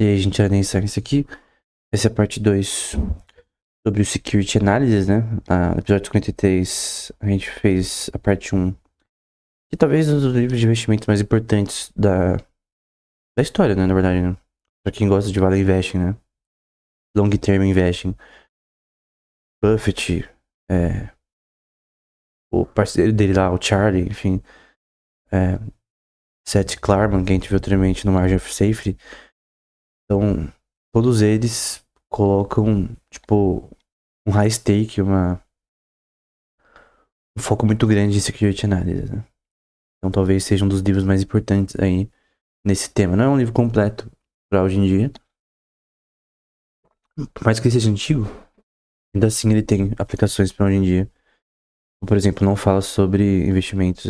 E aí a gente vai iniciar isso aqui. Essa é a parte 2 sobre o Security Analysis, né? No episódio 53 a gente fez a parte um, que talvez um dos livros de investimentos mais importantes da história, né? Na verdade, né? Pra quem gosta de value investing, né? Long term investing. Buffett, o parceiro dele lá, o Charlie, enfim. É, Seth Klarman, que a gente viu anteriormente no Margin of Safety. Então, todos eles colocam, tipo, um high stake, um foco muito grande em security analysis, né? Então talvez seja um dos livros mais importantes aí nesse tema. Não é um livro completo para hoje em dia. Por mais que ele seja antigo, ainda assim ele tem aplicações para hoje em dia. Por exemplo, não fala sobre investimentos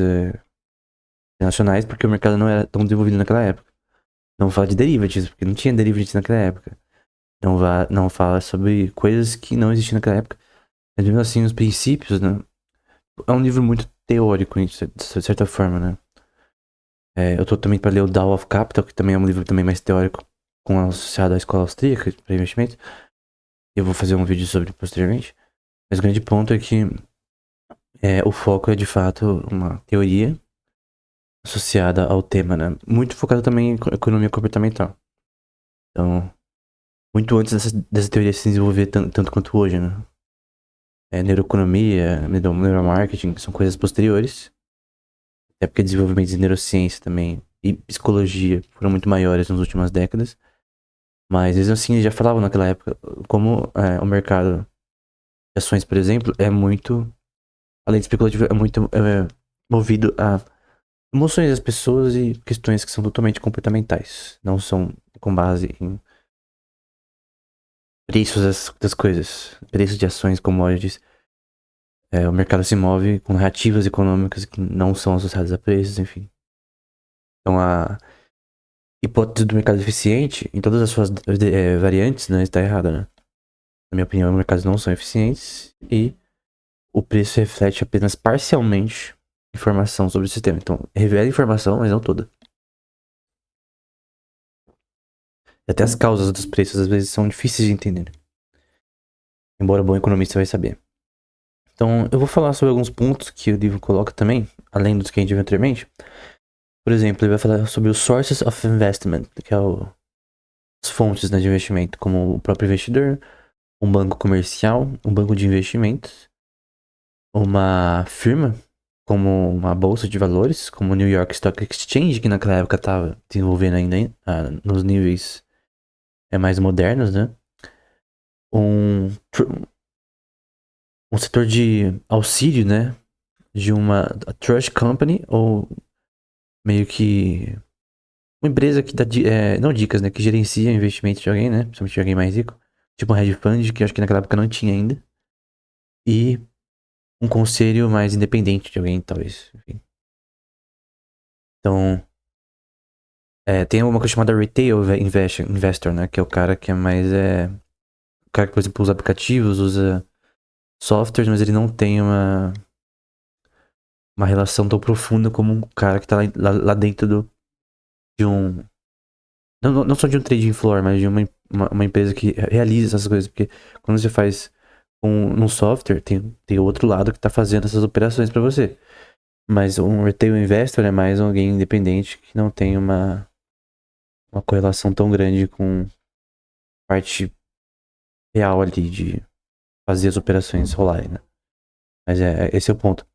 internacionais porque o mercado não era tão desenvolvido naquela época. Não fala de derivatives, porque não tinha derivatives naquela época. Não fala sobre coisas que não existiam naquela época. Mas mesmo assim, os princípios, né? É um livro muito teórico, de certa forma, né? Eu tô também para ler o Tao of Capital, que também é um livro também mais teórico, associado à escola austríaca para investimento. Eu vou fazer um vídeo sobre posteriormente. Mas o grande ponto é que o foco é de fato uma teoria associada ao tema, né? Muito focado também em economia comportamental. Então, muito antes dessa teoria se desenvolver tanto quanto hoje, né? Neuroeconomia, neuromarketing, são coisas posteriores. Até porque desenvolvimentos em neurociência também e psicologia foram muito maiores nas últimas décadas. Mas mesmo assim, eles já falavam naquela época como o mercado de ações, por exemplo, é muito, além de especulativo, é muito movido a emoções das pessoas e questões que são totalmente comportamentais. Não são com base em preços das coisas, preços de ações, commodities. O mercado se move com narrativas econômicas que não são associadas a preços, enfim. Então a hipótese do mercado eficiente, em todas as suas variantes, né, está errada, né? Na minha opinião, os mercados não são eficientes e o preço reflete apenas parcialmente informação sobre o sistema. Então, revela informação, mas não toda. E até as causas dos preços às vezes são difíceis de entender. Embora bom economista vai saber. Então, eu vou falar sobre alguns pontos que o livro coloca também, além dos que a gente viu anteriormente. Por exemplo, ele vai falar sobre os sources of investment, que é as fontes, né, de investimento, como o próprio investidor, um banco comercial, um banco de investimentos, uma firma, como uma bolsa de valores, como o New York Stock Exchange, que naquela época estava desenvolvendo ainda nos níveis mais modernos, né? Um, um setor de auxílio, né? De uma trust company, ou meio que uma empresa que dá, não dicas, né? Que gerencia investimentos de alguém, né? Principalmente de alguém mais rico. Tipo um hedge fund, que eu acho que naquela época não tinha ainda. E um conselho mais independente de alguém, talvez. Enfim. Então, tem uma coisa chamada Retail Investor, né? Que é o cara que é mais. O cara que, por exemplo, usa aplicativos, usa softwares, mas ele não tem uma relação tão profunda como um cara que tá lá dentro de um. Não só de um trading floor, mas de uma empresa que realiza essas coisas. Porque quando você faz num software, tem outro lado que tá fazendo essas operações para você. Mas um retail investor é mais alguém independente que não tem uma correlação tão grande com parte real ali de fazer as operações rolarem, né? Mas esse é o ponto.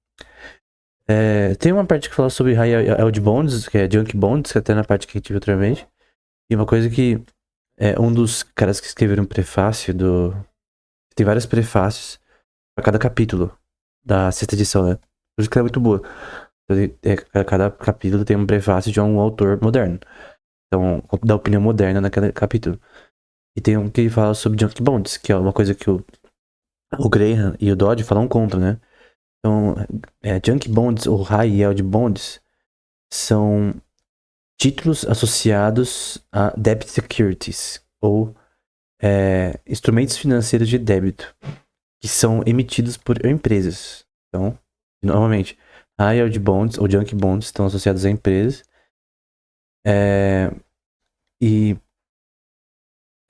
Tem uma parte que fala sobre high yield bonds, que é junk bonds, que até na parte que a gente viu outra vez. E uma coisa que um dos caras que escreveram um prefácio tem vários prefácios para cada capítulo da sexta edição, né? Por isso que ela é muito boa. Cada capítulo tem um prefácio de um autor moderno. Então, da opinião moderna naquele capítulo. E tem um que fala sobre junk bonds, que é uma coisa que o Graham e o Dodge falam contra, né? Então, junk bonds ou high yield bonds são títulos associados a debt securities, ou instrumentos financeiros de débito, que são emitidos por empresas. Então, normalmente, high yield bonds ou junk bonds estão associados a empresas. E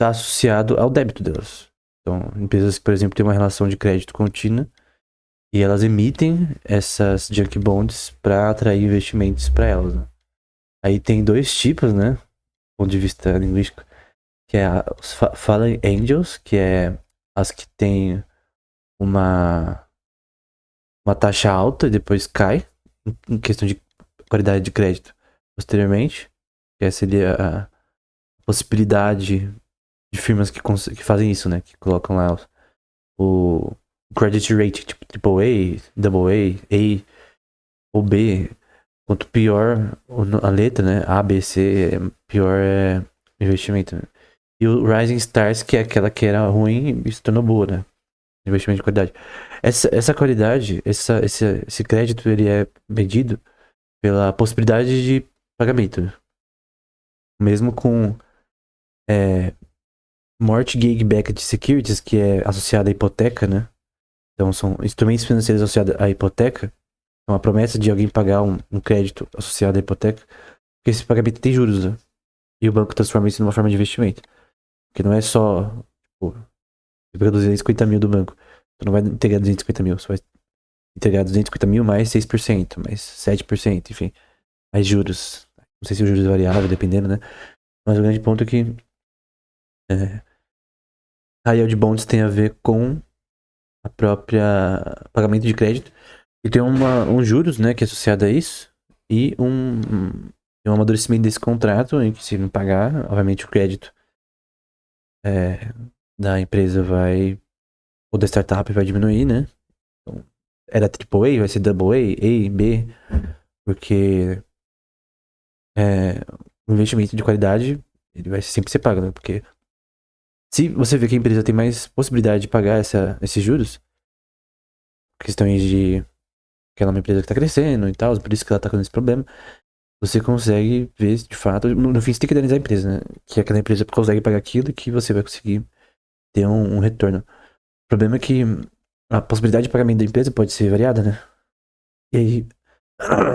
está associado ao débito delas. Então, empresas que, por exemplo, têm uma relação de crédito contínua e elas emitem essas junk bonds para atrair investimentos para elas, né? Aí tem dois tipos, né? Do ponto de vista linguístico, que é os Fallen Angels, que é as que têm uma taxa alta e depois cai em questão de qualidade de crédito posteriormente. Que essa seria a possibilidade de firmas que fazem isso, né? Que colocam lá o credit rate, tipo AAA, AA, A ou B. Quanto pior a letra, né? A, B, C, pior é investimento, né? E o Rising Stars, que é aquela que era ruim e se tornou boa, né? Investimento de qualidade. Essa qualidade, esse crédito, ele é medido pela possibilidade de pagamento, né? Mesmo com Mortgage Backed Securities, que é associada à hipoteca, né? Então são instrumentos financeiros associados à hipoteca. Então a promessa de alguém pagar um crédito associado à hipoteca, porque esse pagamento tem juros, né? E o banco transforma isso numa forma de investimento. Porque não é só, tipo, você pega 250 mil do banco, tu não vai entregar 250 mil, você vai entregar 250 mil mais 6%, mais 7%, enfim, mais juros. Não sei se o juros é variável, dependendo, né? Mas o grande ponto é que high yield bonds tem a ver com a própria pagamento de crédito. E tem um juros, né, que é associado a isso. E um amadurecimento desse contrato, em que se não pagar, obviamente o crédito da empresa vai, ou da startup vai diminuir, né? Então, era AAA, vai ser AA, A, B, porque o investimento de qualidade, ele vai sempre ser pago, né? Porque se você vê que a empresa tem mais possibilidade de pagar esses juros, questões de que ela é uma empresa que tá crescendo e tal, por isso que ela tá com esse problema, você consegue ver de fato, no fim você tem que analisar a empresa, né? Que aquela empresa consegue pagar aquilo e que você vai conseguir ter um retorno. O problema é que a possibilidade de pagamento da empresa pode ser variada, né? E aí,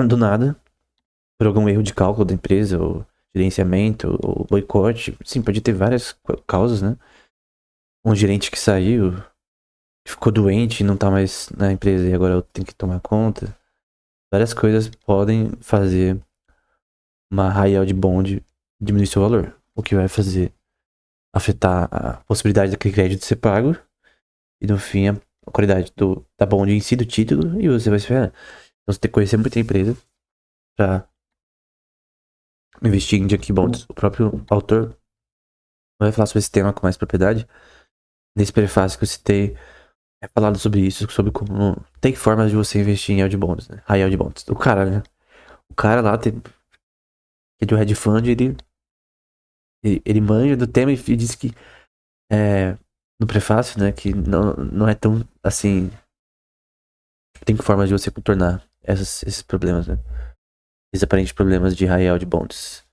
do nada, por algum erro de cálculo da empresa, ou gerenciamento, ou boicote, sim, pode ter várias causas, né? Um gerente que saiu, ficou doente e não tá mais na empresa e agora eu tenho que tomar conta. Várias coisas podem fazer uma high yield bond diminuir seu valor, o que vai fazer afetar a possibilidade daquele crédito ser pago e no fim a qualidade da bond em si, do título, e você vai se ferrar. Então você tem que conhecer muita empresa pra investir em junk bonds. O próprio autor vai falar sobre esse tema com mais propriedade. Nesse prefácio que eu citei, é falado sobre isso, sobre como tem formas de você investir em yield bonds, né? High yield bonds. O cara, né? O cara lá tem, que é de um hedge fund, ele manja do tema e diz que no prefácio, né, que não é tão assim. Tem formas de você contornar esses problemas, né? Esses aparentes problemas de high yield bonds.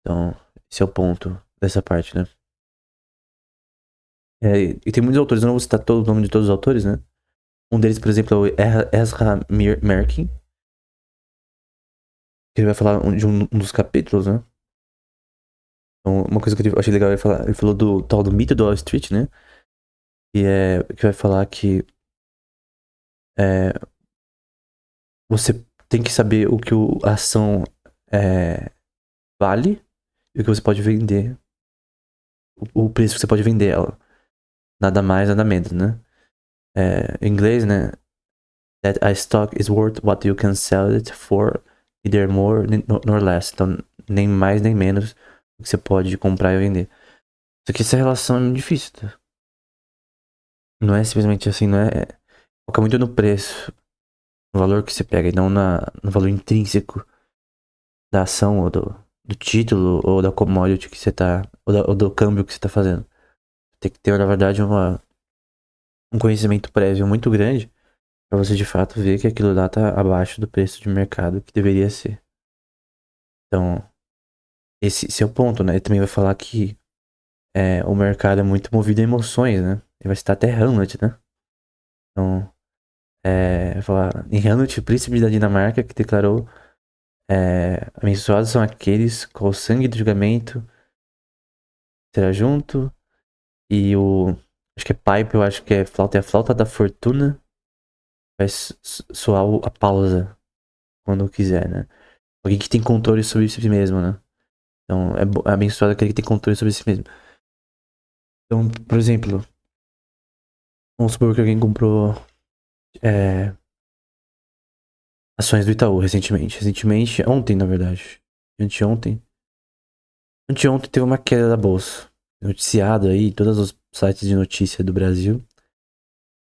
Então, esse é o ponto dessa parte, né? E tem muitos autores, eu não vou citar todo o nome de todos os autores, né? Um deles, por exemplo, é o Ezra Merkin, que ele vai falar de um dos capítulos, né? Então, uma coisa que eu achei legal, ele falou do tal do mito do Wall Street, né? Que vai falar que você tem que saber o que a ação vale e o que você pode vender. O preço que você pode vender ela. Nada mais, nada menos, né? Em inglês, né? That a stock is worth what you can sell it for, neither more nor less. Então, nem mais nem menos do que você pode comprar e vender. Só que essa relação é muito difícil, tá? Não é simplesmente assim, não é. Foca muito no preço, no valor que você pega, e não no valor intrínseco da ação, ou do título, ou da commodity que você tá. Ou do câmbio que você tá fazendo. Tem que ter, na verdade, um conhecimento prévio muito grande pra você de fato ver que aquilo lá tá abaixo do preço de mercado que deveria ser. Então, esse é o ponto, né? Ele também vai falar que o mercado é muito movido a emoções, né? Ele vai citar até Hamlet, né? Então, vai falar em Hamlet, o príncipe da Dinamarca, que declarou: abençoados são aqueles com o sangue do julgamento será junto, E o. Acho que é pipe, eu acho que é flauta. É a flauta da fortuna. Vai soar a pausa quando quiser, né? Alguém que tem controle sobre si mesmo, né? Então, é abençoado aquele que tem controle sobre si mesmo. Então, por exemplo, vamos supor que alguém comprou é, ações do Itaú recentemente. Recentemente, ontem, na verdade. Anteontem. Anteontem teve uma queda da bolsa. Noticiado aí, em todos os sites de notícia do Brasil,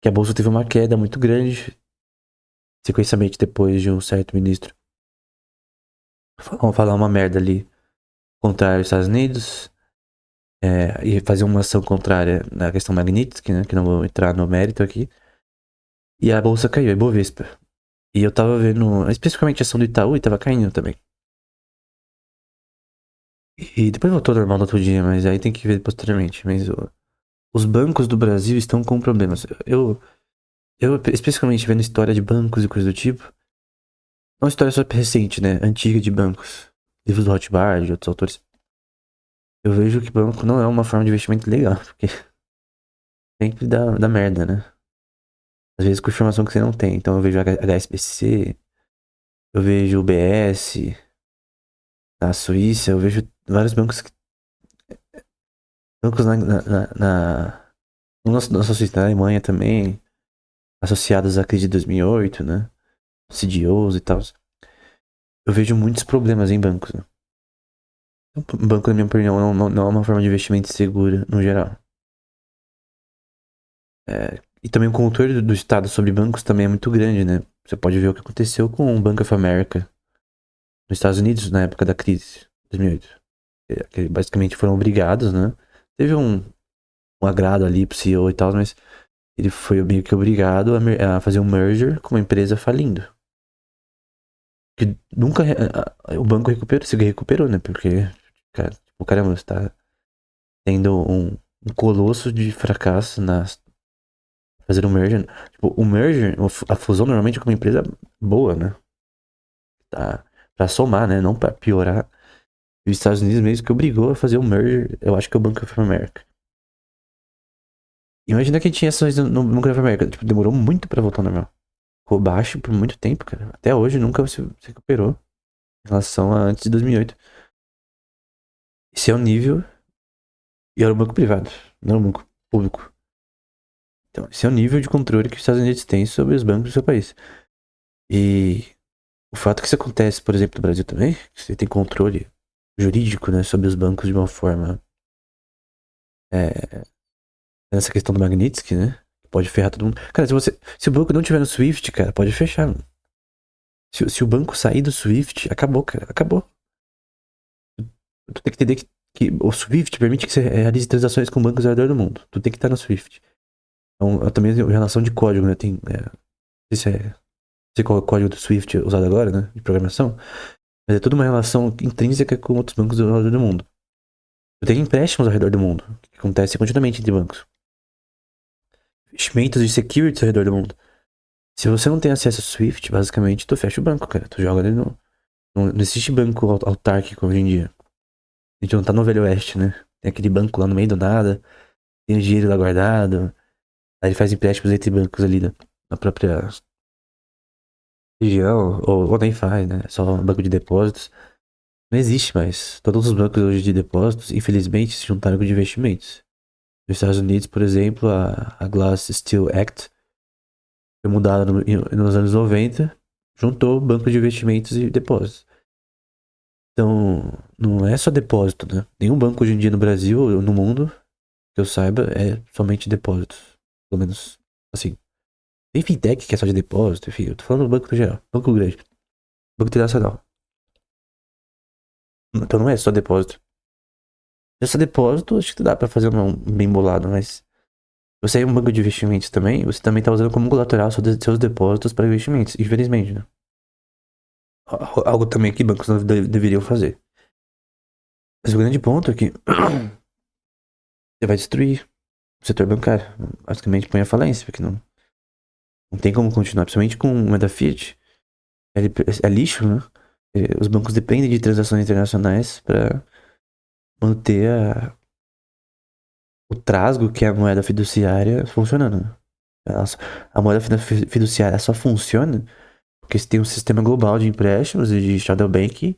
que a bolsa teve uma queda muito grande, sequencialmente depois de um certo ministro falar uma merda ali contra os Estados Unidos, e fazer uma ação contrária na questão Magnitsky, né, que não vou entrar no mérito aqui, e a bolsa caiu, a Ibovespa. E eu tava vendo, especificamente a ação do Itaú, e tava caindo também. E depois voltou ao normal no outro dia, mas aí tem que ver posteriormente. Mas os bancos do Brasil estão com problemas. Eu especificamente vendo história de bancos e coisa do tipo, não uma história só recente, né, antiga de bancos, livros do Rothbard e outros autores. Eu vejo que banco não é uma forma de investimento legal, porque sempre dá merda, né? Às vezes com informação que você não tem. Então eu vejo HSBC, eu vejo UBS, na Suíça, eu vejo vários bancos, bancos no nossa Suíça, na Alemanha também, associados à crise de 2008, né? CDOs e tal. Eu vejo muitos problemas em bancos, né? Banco, na minha opinião, não é uma forma de investimento segura, no geral. E também o controle do Estado sobre bancos também é muito grande, né? Você pode ver o que aconteceu com o Bank of America nos Estados Unidos na época da crise, 2008. Que basicamente foram obrigados, né? Teve um agrado ali pro CEO e tal, mas ele foi meio que obrigado a fazer um merger com uma empresa falindo. Que nunca o banco se recuperou, né? Porque, cara, o caramba, você tá tendo um colosso de fracasso na fazer um merger. Tipo, o merger, a fusão normalmente é com uma empresa boa, né? Tá, pra somar, né? Não pra piorar. E os Estados Unidos mesmo que obrigou a fazer um merger, eu acho que é o Bank of America. Imagina que tinha ações no Bank of America. Tipo, demorou muito pra voltar ao normal. Ficou baixo por muito tempo, cara. Até hoje nunca se recuperou em relação a antes de 2008. Esse é o nível. E era um banco privado, não era um banco público. Então, esse é o nível de controle que os Estados Unidos têm sobre os bancos do seu país. E o fato que isso acontece, por exemplo, no Brasil também, que você tem controle jurídico, né, sobre os bancos de uma forma. É, nessa questão do Magnitsky, né? Pode ferrar todo mundo. Cara, se o banco não tiver no Swift, cara, pode fechar, mano. Se o banco sair do Swift, acabou, cara. Acabou. Tu tem que entender que o Swift permite que você realize transações com bancos ao redor do mundo. Tu tem que estar no Swift. Então, eu também tenho relação de código, né? Não sei se não sei qual é o código do Swift usado agora, né? De programação. Mas é toda uma relação intrínseca com outros bancos ao redor do mundo. Tu tem empréstimos ao redor do mundo, que acontece continuamente entre bancos. Investimentos de securities ao redor do mundo. Se você não tem acesso ao Swift, basicamente, tu fecha o banco, cara. Tu joga ali no. Não existe banco autárquico hoje em dia. A gente não tá no Velho Oeste, né? Tem aquele banco lá no meio do nada, tem o dinheiro lá guardado. Aí ele faz empréstimos entre bancos ali na própria região, ou nem faz, né? É só um banco de depósitos. Não existe mais. Todos os bancos hoje de depósitos, infelizmente, se juntaram com de investimentos. Nos Estados Unidos, por exemplo, a Glass-Steagall Act foi mudada nos anos 90, juntou banco de investimentos e depósitos. Então, não é só depósito, né? Nenhum banco hoje em dia no Brasil ou no mundo, que eu saiba, é somente depósitos. Pelo menos, assim. Tem fintech que é só de depósito, enfim. Eu tô falando do banco no geral. Banco grande. Banco internacional. Então não é só depósito. Se é só depósito, acho que dá pra fazer um bem bolado, mas... Você é um banco de investimentos também, você também tá usando como colateral seus depósitos para investimentos, infelizmente, né? Algo também que bancos não deveriam fazer. Mas o grande ponto é que você vai destruir o setor bancário. Basicamente põe a falência, porque não tem como continuar, principalmente com moeda fiat. É lixo, né? Os bancos dependem de transações internacionais para manter o Trasgo, que é a moeda fiduciária, funcionando. Ela só- A moeda fiduciária só funciona porque você tem um sistema global de empréstimos e de shadow banking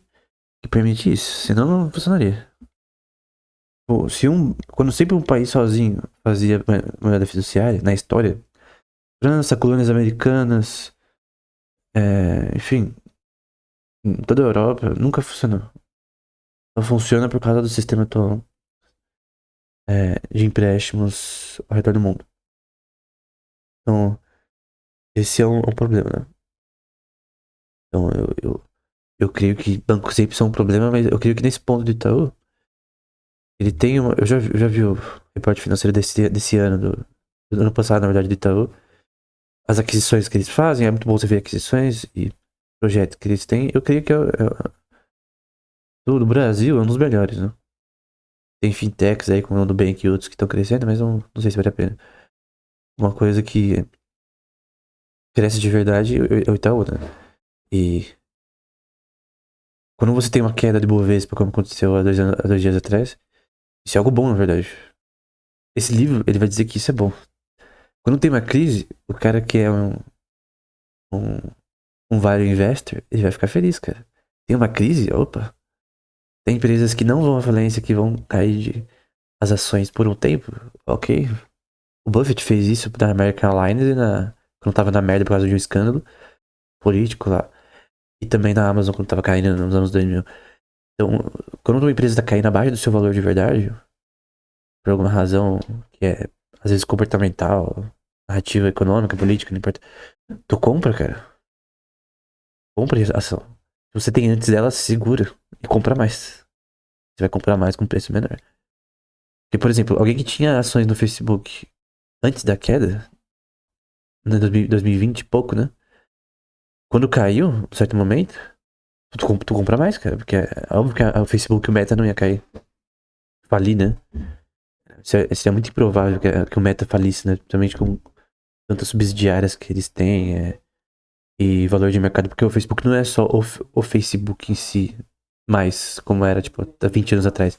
que permite isso. Senão não funcionaria. Pô, quando sempre um país sozinho fazia moeda fiduciária na história, França, colônias americanas, enfim, em toda a Europa, nunca funcionou. Só funciona por causa do sistema atual de empréstimos ao redor do mundo. Então, esse é um problema, né? Então, eu creio que bancos sempre são um problema, mas eu creio que nesse ponto do Itaú, ele tem uma. Eu já vi o reporte financeiro desse ano, do ano passado, na verdade, do Itaú. As aquisições que eles fazem, é muito bom você ver aquisições e projetos que eles têm. Eu creio que do Brasil é um dos melhores, né? Tem fintechs aí, como o Nubank e outros que estão crescendo, mas não sei se vale a pena. Uma coisa que cresce de verdade é o Itaú, né? E quando você tem uma queda de Bovespa, como aconteceu há 2 dias atrás, isso é algo bom, na verdade. Esse livro, ele vai dizer que isso é bom. Quando tem uma crise, o cara que é um, um value investor, ele vai ficar feliz, cara. Tem uma crise, opa. Tem empresas que não vão à falência, que vão cair as ações por um tempo, ok. O Buffett fez isso na American Airlines quando tava na merda por causa de um escândalo político lá. E também na Amazon quando tava caindo nos anos 2000. Então, quando uma empresa tá caindo abaixo do seu valor de verdade, por alguma razão que é, às vezes, comportamental, narrativa econômica, política, não importa. Tu compra, cara. Compra a ação. Se você tem antes dela, segura e compra mais. Você vai comprar mais com preço menor. Porque, por exemplo, alguém que tinha ações no Facebook antes da queda, né, 2020 e pouco, né? Quando caiu, em certo momento, tu compra mais, cara. Porque é óbvio que o Facebook e o Meta não ia cair. Falir, né? Seria muito improvável que o Meta falisse, né? Principalmente com tantas subsidiárias que eles têm e valor de mercado. Porque o Facebook não é só o Facebook em si, mais como era, tipo, há 20 anos atrás.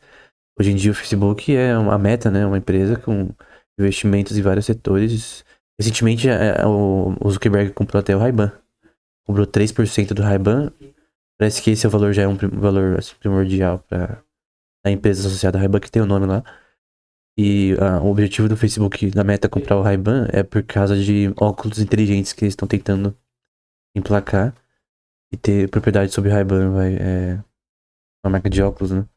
Hoje em dia o Facebook é uma Meta, né? Uma empresa com investimentos em vários setores. Recentemente o Zuckerberg comprou até o Ray-Ban. Comprou 3% do Ray-Ban. Parece que esse é o valor, já é um valor assim, primordial para a empresa associada à Ray-Ban, que tem o nome lá. E o objetivo do Facebook, da Meta, comprar o Ray-Ban é por causa de óculos inteligentes que eles estão tentando emplacar e ter propriedade sobre o Ray-Ban, uma marca de óculos, né?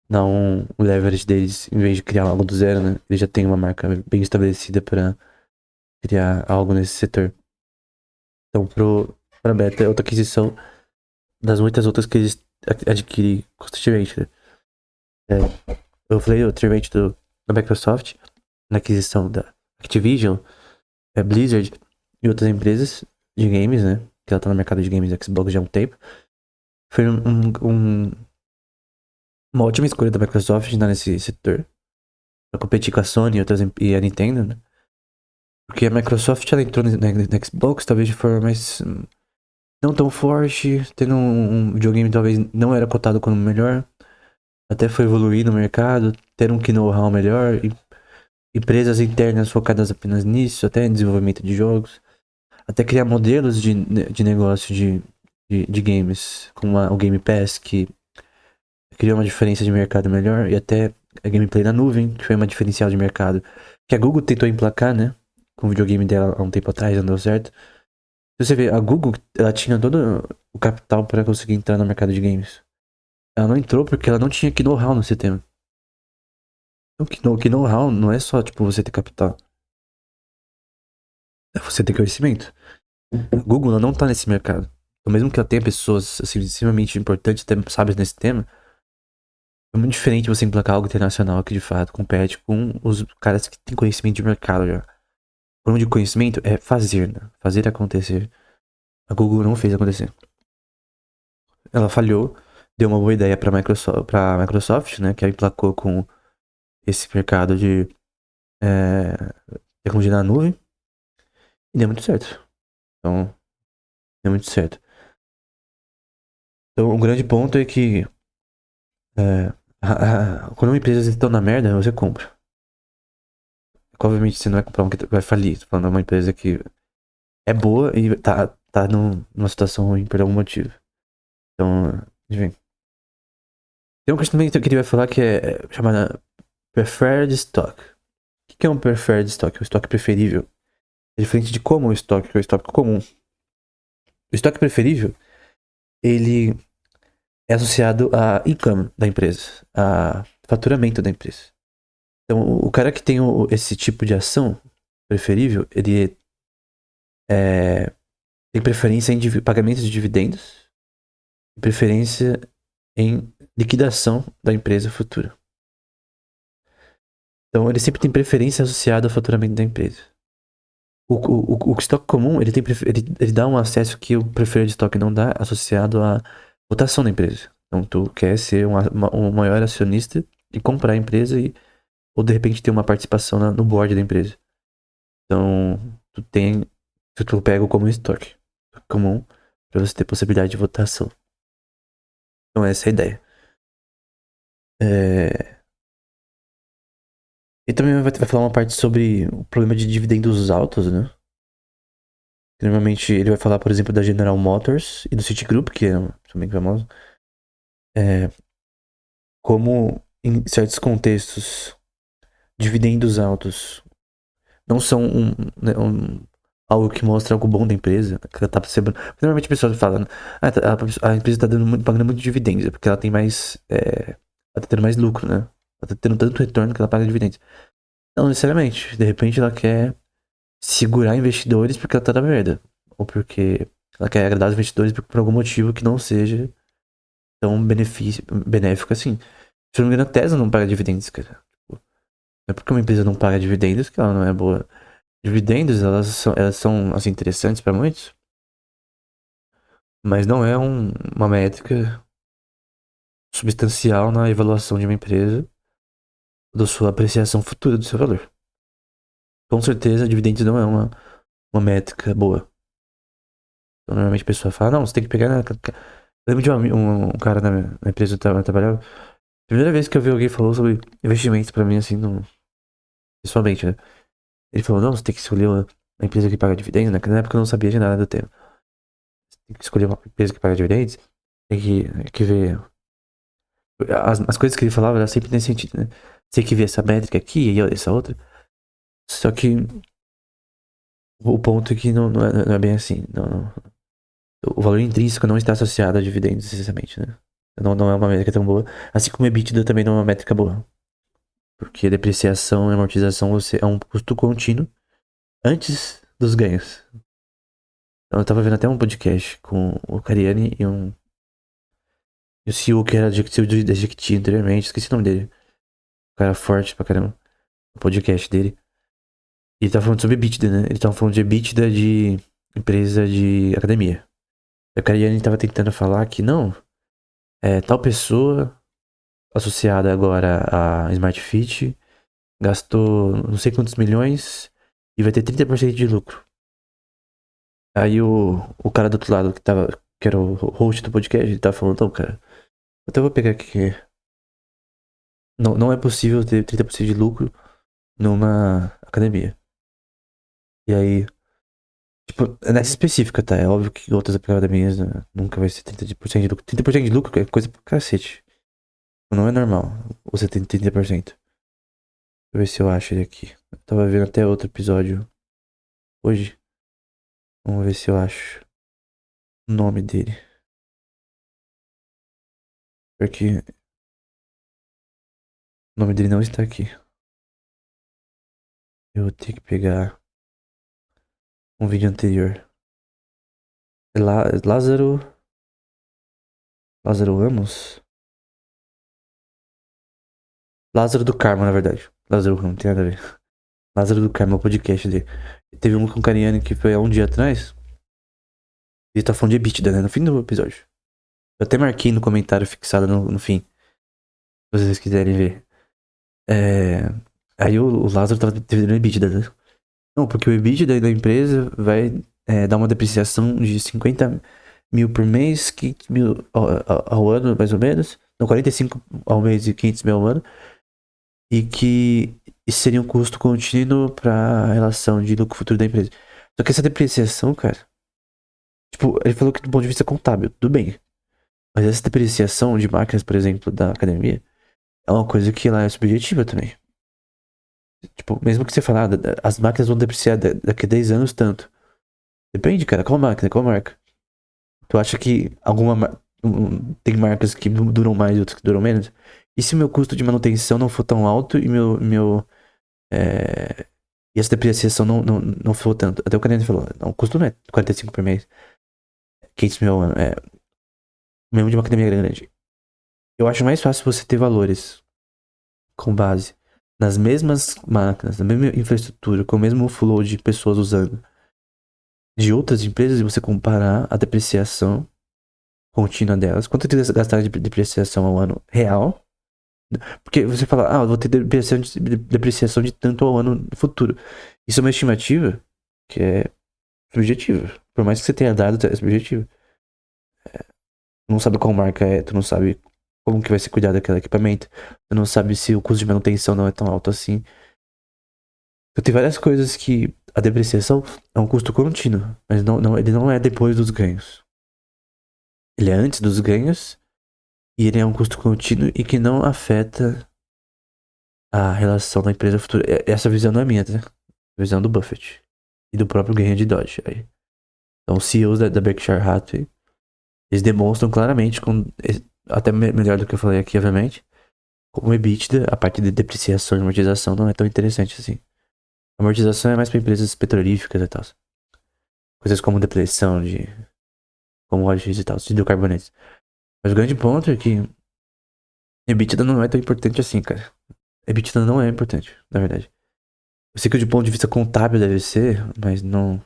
Não o leverage deles, em vez de criar algo do zero, né? Eles já têm uma marca bem estabelecida para criar algo nesse setor. Então, pra Meta é outra aquisição das muitas outras que eles adquirem constantemente, né? Eu falei anteriormente da Microsoft, na aquisição da Activision, Blizzard e outras empresas de games, né? Que ela tá no mercado de games Xbox já há um tempo. Foi uma ótima escolha da Microsoft estar nesse setor. Pra competir com a Sony e a Nintendo, né? Porque a Microsoft ela entrou no Xbox talvez de forma mais não tão forte, tendo um videogame talvez não era cotado como o melhor. Até foi evoluir no mercado, ter um know-how melhor, e empresas internas focadas apenas nisso, até em desenvolvimento de jogos, até criar modelos de negócio de games, como o Game Pass, que criou uma diferença de mercado melhor, e até a gameplay na nuvem, que foi uma diferencial de mercado, que a Google tentou emplacar, né? Com o videogame dela há um tempo atrás, não deu certo. Se você vê, a Google, ela tinha todo o capital para conseguir entrar no mercado de games. Ela não entrou porque ela não tinha que know-how no sistema. Que know-how não é só, tipo, você ter capital. É você ter conhecimento. A Google ela não tá nesse mercado. Então, mesmo que ela tenha pessoas, assim, extremamente importantes, sábias nesse tema, é muito diferente você emplacar algo internacional que, de fato, compete com os caras que têm conhecimento de mercado já. O nome de conhecimento é fazer, né? Fazer acontecer. A Google não fez acontecer. Ela falhou, deu uma boa ideia pra Microsoft, né? Que ela emplacou com esse mercado de é, tecnologia na nuvem. E deu muito certo. Então, deu muito certo. Então, o grande ponto é que quando uma empresa está na merda, você compra. obviamente você não vai comprar uma que vai falir. Tô falando de uma empresa que é boa e tá numa situação ruim por algum motivo. Então, enfim. Tem uma coisa também que eu queria falar que é chamada Preferred Stock. O que é um Preferred Stock? O estoque preferível. É diferente de comum estoque, que é o estoque comum. O estoque preferível, ele é associado a income da empresa, a faturamento da empresa. Então, o cara que tem esse tipo de ação preferível, ele tem preferência em pagamentos de dividendos e preferência em liquidação da empresa futura. Então, ele sempre tem preferência associada ao faturamento da empresa. O estoque comum, ele dá um acesso que o preferred stock não dá, associado à votação da empresa. Então, tu quer ser um maior acionista e comprar a empresa ou de repente ter uma participação no board da empresa. Então, tu pega o common stock comum para você ter possibilidade de votação. Então, essa é a ideia. E também vai falar uma parte sobre o problema de dividendos altos, né? Normalmente ele vai falar, por exemplo, da General Motors e do Citigroup, que são bem famosos. Como em certos contextos, dividendos altos não são algo que mostra algo bom da empresa. Que ela tá percebendo. Normalmente a pessoa fala, a empresa está pagando muito dividendos, é porque ela tem mais. Ela tá tendo mais lucro, né? Ela tá tendo tanto retorno que ela paga dividendos. Não necessariamente. De repente ela quer segurar investidores porque ela tá na merda. Ou porque ela quer agradar os investidores por algum motivo que não seja tão benéfico assim. Se eu não me engano, a Tesla não paga dividendos, cara. Tipo, não é porque uma empresa não paga dividendos que ela não é boa. Dividendos, elas são assim, interessantes para muitos, mas não é uma métrica substancial na avaliação de uma empresa da sua apreciação futura do seu valor. Com certeza, dividendos não é uma métrica boa. Então, normalmente a pessoa fala, não, você tem que pegar. Eu lembro de um cara na empresa que eu trabalhava. Primeira vez que eu vi alguém falou sobre investimentos pra mim, assim, pessoalmente, né? Ele falou, não, você tem que escolher uma empresa que paga dividendos, né? Na época eu não sabia de nada do tema. Você tem que escolher uma empresa que paga dividendos, tem que ver. As coisas que ele falava, elas sempre nesse sentido, né? Você tem que ver essa métrica aqui e essa outra. Só que o ponto é que não é bem assim. O valor intrínseco não está associado a dividendos, necessariamente, né? Não é uma métrica tão boa. Assim como o EBITDA também não é uma métrica boa. Porque depreciação e amortização é um custo contínuo antes dos ganhos. Então, eu tava vendo até um podcast com o Cariani e o CEO que era executivo da Jequiti anteriormente, esqueci o nome dele. O cara forte pra caramba. O podcast dele. E ele tava falando sobre EBITDA, né? Ele tava falando de EBITDA de empresa de academia. E o Cariani tava tentando falar que não, tal pessoa associada agora a Smart Fit gastou não sei quantos milhões e vai ter 30% de lucro. Aí o cara do outro lado que era o host do podcast, ele tava falando, não, cara, eu vou pegar aqui. Não é possível ter 30% de lucro numa academia. E aí, tipo, é nessa específica, tá? É óbvio que outras academias, né, nunca vai ser 30% de lucro. 30% de lucro é coisa pra cacete. Não é normal você ter 30%. Deixa eu ver se eu acho ele aqui. Eu tava vendo até outro episódio hoje. Vamos ver se eu acho o nome dele. Porque o nome dele não está aqui. Eu vou ter que pegar um vídeo anterior. Lázaro. Lázaro Ramos? Lázaro do Carmo, na verdade. Lázaro Ramos, não tem nada a ver. Lázaro do Carmo, é o podcast dele. Teve um com o Cariani que foi há um dia atrás. Ele tá falando de EBITDA, né? No fim do episódio. Eu até marquei no comentário fixado no fim. Se vocês quiserem ver. Aí o Lázaro tava dividindo o EBITDA, né? Não, porque o EBITDA da empresa vai dar uma depreciação de 50 mil por mês, 500 mil ao ano, mais ou menos. Não, 45 ao mês e 500 mil ao ano. E que isso seria um custo contínuo pra relação de lucro futuro da empresa. Só que essa depreciação, cara, tipo, ele falou que do ponto de vista contábil, tudo bem. Mas essa depreciação de máquinas, por exemplo, da academia, é uma coisa que lá é subjetiva também. Tipo, mesmo que você falar, as máquinas vão depreciar daqui a 10 anos tanto. Depende, cara, qual máquina, qual marca? Tu acha que tem marcas que duram mais e outras que duram menos? E se o meu custo de manutenção não for tão alto e é, e essa depreciação não for tanto? Até o Canadian falou, não, o custo não é 45 por mês, 500 mil ao ano, mesmo de uma academia grande. Eu acho mais fácil você ter valores com base nas mesmas máquinas, na mesma infraestrutura, com o mesmo flow de pessoas usando de outras empresas e você comparar a depreciação contínua delas. Quanto eles gastaram de depreciação ao ano real? Porque você fala, eu vou ter depreciação de tanto ao ano no futuro. Isso é uma estimativa que é subjetiva. Por mais que você tenha dados, é subjetiva. Tu não sabe qual marca é, tu não sabe como que vai ser cuidado daquele equipamento, tu não sabe se o custo de manutenção não é tão alto assim. Eu tenho várias coisas que a depreciação é um custo contínuo, mas ele não é depois dos ganhos. Ele é antes dos ganhos e ele é um custo contínuo e que não afeta a relação da empresa futura. Essa visão não é minha, tá? A visão do Buffett e do próprio ganho de Dodge. Aí. Então, os CEOs da Berkshire Hathaway, eles demonstram claramente, até melhor do que eu falei aqui, obviamente, como o EBITDA, a parte de depreciação e amortização, não é tão interessante assim. A amortização é mais para empresas petrolíferas e tal. Coisas como depreciação de commodities e tal, de hidrocarbonetos. Mas o grande ponto é que EBITDA não é tão importante assim, cara. EBITDA não é importante, na verdade. Eu sei que de ponto de vista contábil deve ser, mas não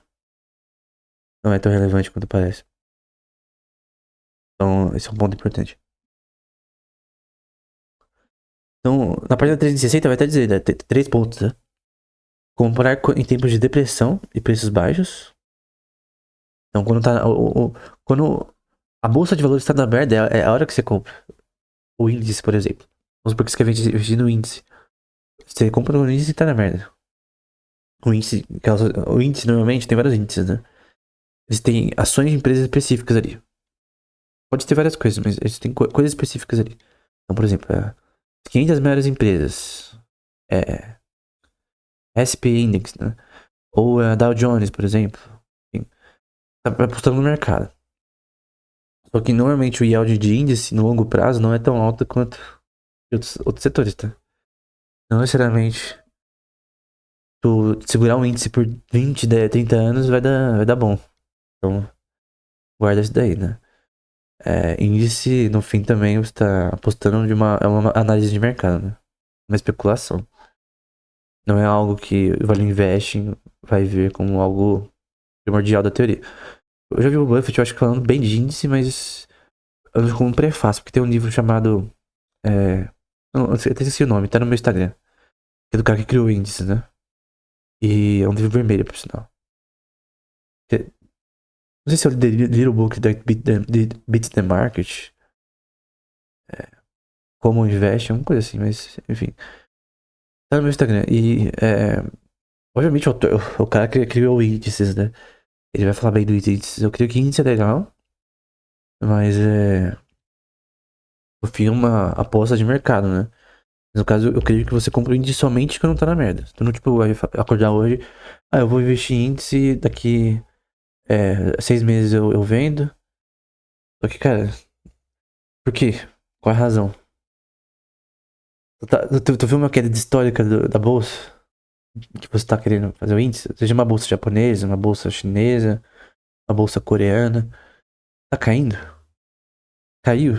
é tão relevante quanto parece. Então, esse é um ponto importante. Então, na página 360 vai até dizer, né, tem 3 pontos, né? Comprar em tempos de depressão e preços baixos. Então, quando a bolsa de valores está na merda, é a hora que você compra. O índice, por exemplo. Vamos supor que você quer investir no índice. Você compra no índice e tá na merda. O índice normalmente tem vários índices, né? Eles têm ações de empresas específicas ali. Pode ter várias coisas, mas eles têm coisas específicas ali. Então, por exemplo, as 500 maiores empresas. SP Index, né? Ou a Dow Jones, por exemplo. Enfim, tá apostando no mercado. Só que normalmente o yield de índice no longo prazo não é tão alto quanto outros setores, tá? Não necessariamente tu segurar um índice por 20, 10, 30 anos vai dar bom. Então, guarda isso daí, né? Índice, no fim, também você tá apostando é uma análise de mercado, né? Uma especulação. Não é algo que o Value Investing vai ver como algo primordial da teoria. Eu já vi o Buffett, eu acho que falando bem de índice, mas eu uso como um prefácio, porque tem um livro chamado. Eu até esqueci o nome, tá no meu Instagram. Que é do cara que criou o índice, né? E é um livro vermelho, por sinal. Não sei se é o The Little Book That Beats the Market. Como investe, uma coisa assim, mas enfim. Tá no meu Instagram. E obviamente o cara que criou o índices, né? Ele vai falar bem do índices. Eu creio que índice é legal, mas no fim é uma aposta de mercado, né? No caso, eu creio que você compra o índice somente quando tá na merda. Tu não, tipo, vai acordar hoje. Eu vou investir em índice, daqui 6 meses eu vendo. Só que, cara, por quê? Qual é a razão? Tu viu uma queda de histórica da bolsa? Que você tá querendo fazer o índice? Seja uma bolsa japonesa, uma bolsa chinesa, uma bolsa coreana. Tá caindo? Caiu?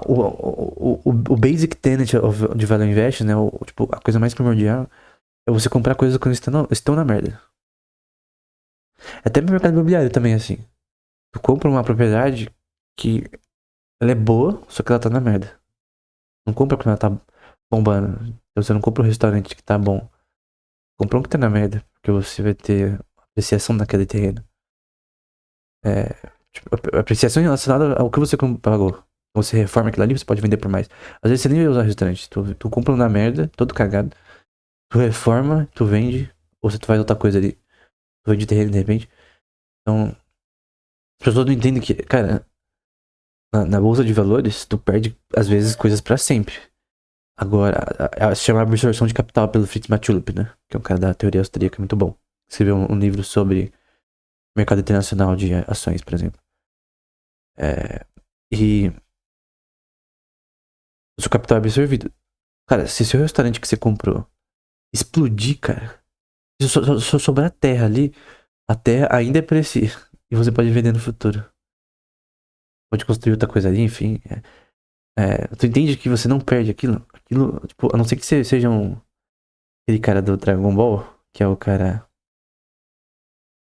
O basic tenet de value investing, né? Tipo, a coisa mais primordial é você comprar coisas quando estão na merda. Até no mercado imobiliário também é assim. Tu compra uma propriedade que ela é boa, só que ela tá na merda. Não compra quando ela tá bombando. Então você não compra um restaurante que tá bom. Compra um que tá na merda, porque você vai ter apreciação naquele terreno. Tipo, apreciação relacionada ao que você pagou. Então você reforma aquilo ali, você pode vender por mais. Às vezes você nem vai usar o restaurante. Tu compra um na merda, todo cagado. Tu reforma, tu vende. Ou se tu faz outra coisa ali, tu vende terreno de repente. Então, as pessoas não entendem que, cara, na bolsa de valores, tu perde, às vezes, coisas pra sempre. Agora, se chama Absorção de Capital pelo Fritz Machlup, né? Que é um cara da teoria austríaca muito bom. Escreveu um livro sobre mercado internacional de ações, por exemplo. E o seu capital é absorvido. Cara, se seu restaurante que você comprou explodir, cara, se só sobrar terra ali, a terra ainda é preço. E você pode vender no futuro. Pode construir outra coisa ali, enfim. Tu entende que você não perde aquilo? Aquilo, tipo, a não ser que você seja aquele cara do Dragon Ball, que é o cara.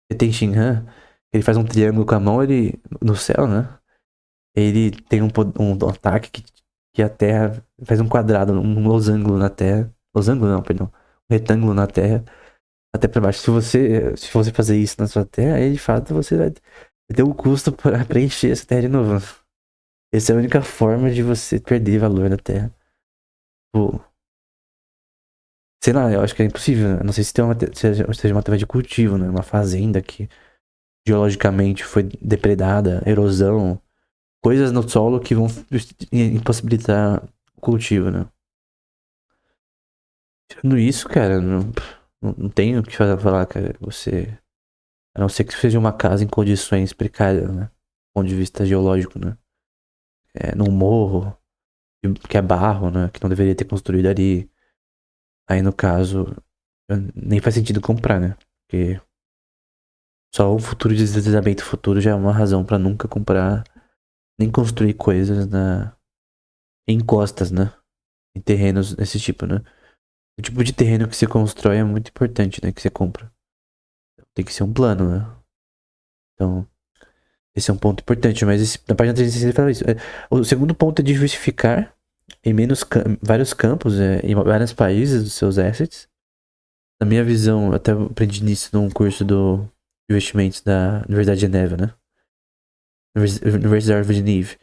Que tem Shinhan, ele faz um triângulo com a mão, ele. No céu, né? Ele tem um ataque que a Terra faz um quadrado, um losango na Terra. Losango não, perdão. Um retângulo na Terra, até pra baixo. Se você fazer isso na sua Terra, aí de fato você vai ter um custo pra preencher essa Terra de novo. Essa é a única forma de você perder valor na Terra. Pô, sei lá, eu acho que é impossível, né? Não sei se tem seja uma terra de cultivo, né? Uma fazenda que geologicamente foi depredada, erosão, coisas no solo que vão impossibilitar o cultivo, né? Tirando isso, cara, não tenho o que falar, cara. Você. A não ser que seja uma casa em condições precárias, né? Do ponto de vista geológico, né? Num morro, que é barro, né? Que não deveria ter construído ali. Aí no caso, nem faz sentido comprar, né? Porque só o futuro de deslizamento futuro já é uma razão pra nunca comprar, nem construir coisas em costas, né? Em terrenos desse tipo, né? O tipo de terreno que você constrói é muito importante, né? Que você compra. Tem que ser um plano, né? Então, esse é um ponto importante. Mas na página 306 ele fala isso. O segundo ponto é diversificar em vários campos, em vários países os seus assets. Na minha visão, eu até aprendi nisso num curso do investimentos da Universidade de Geneva, né? Universidade de Geneve.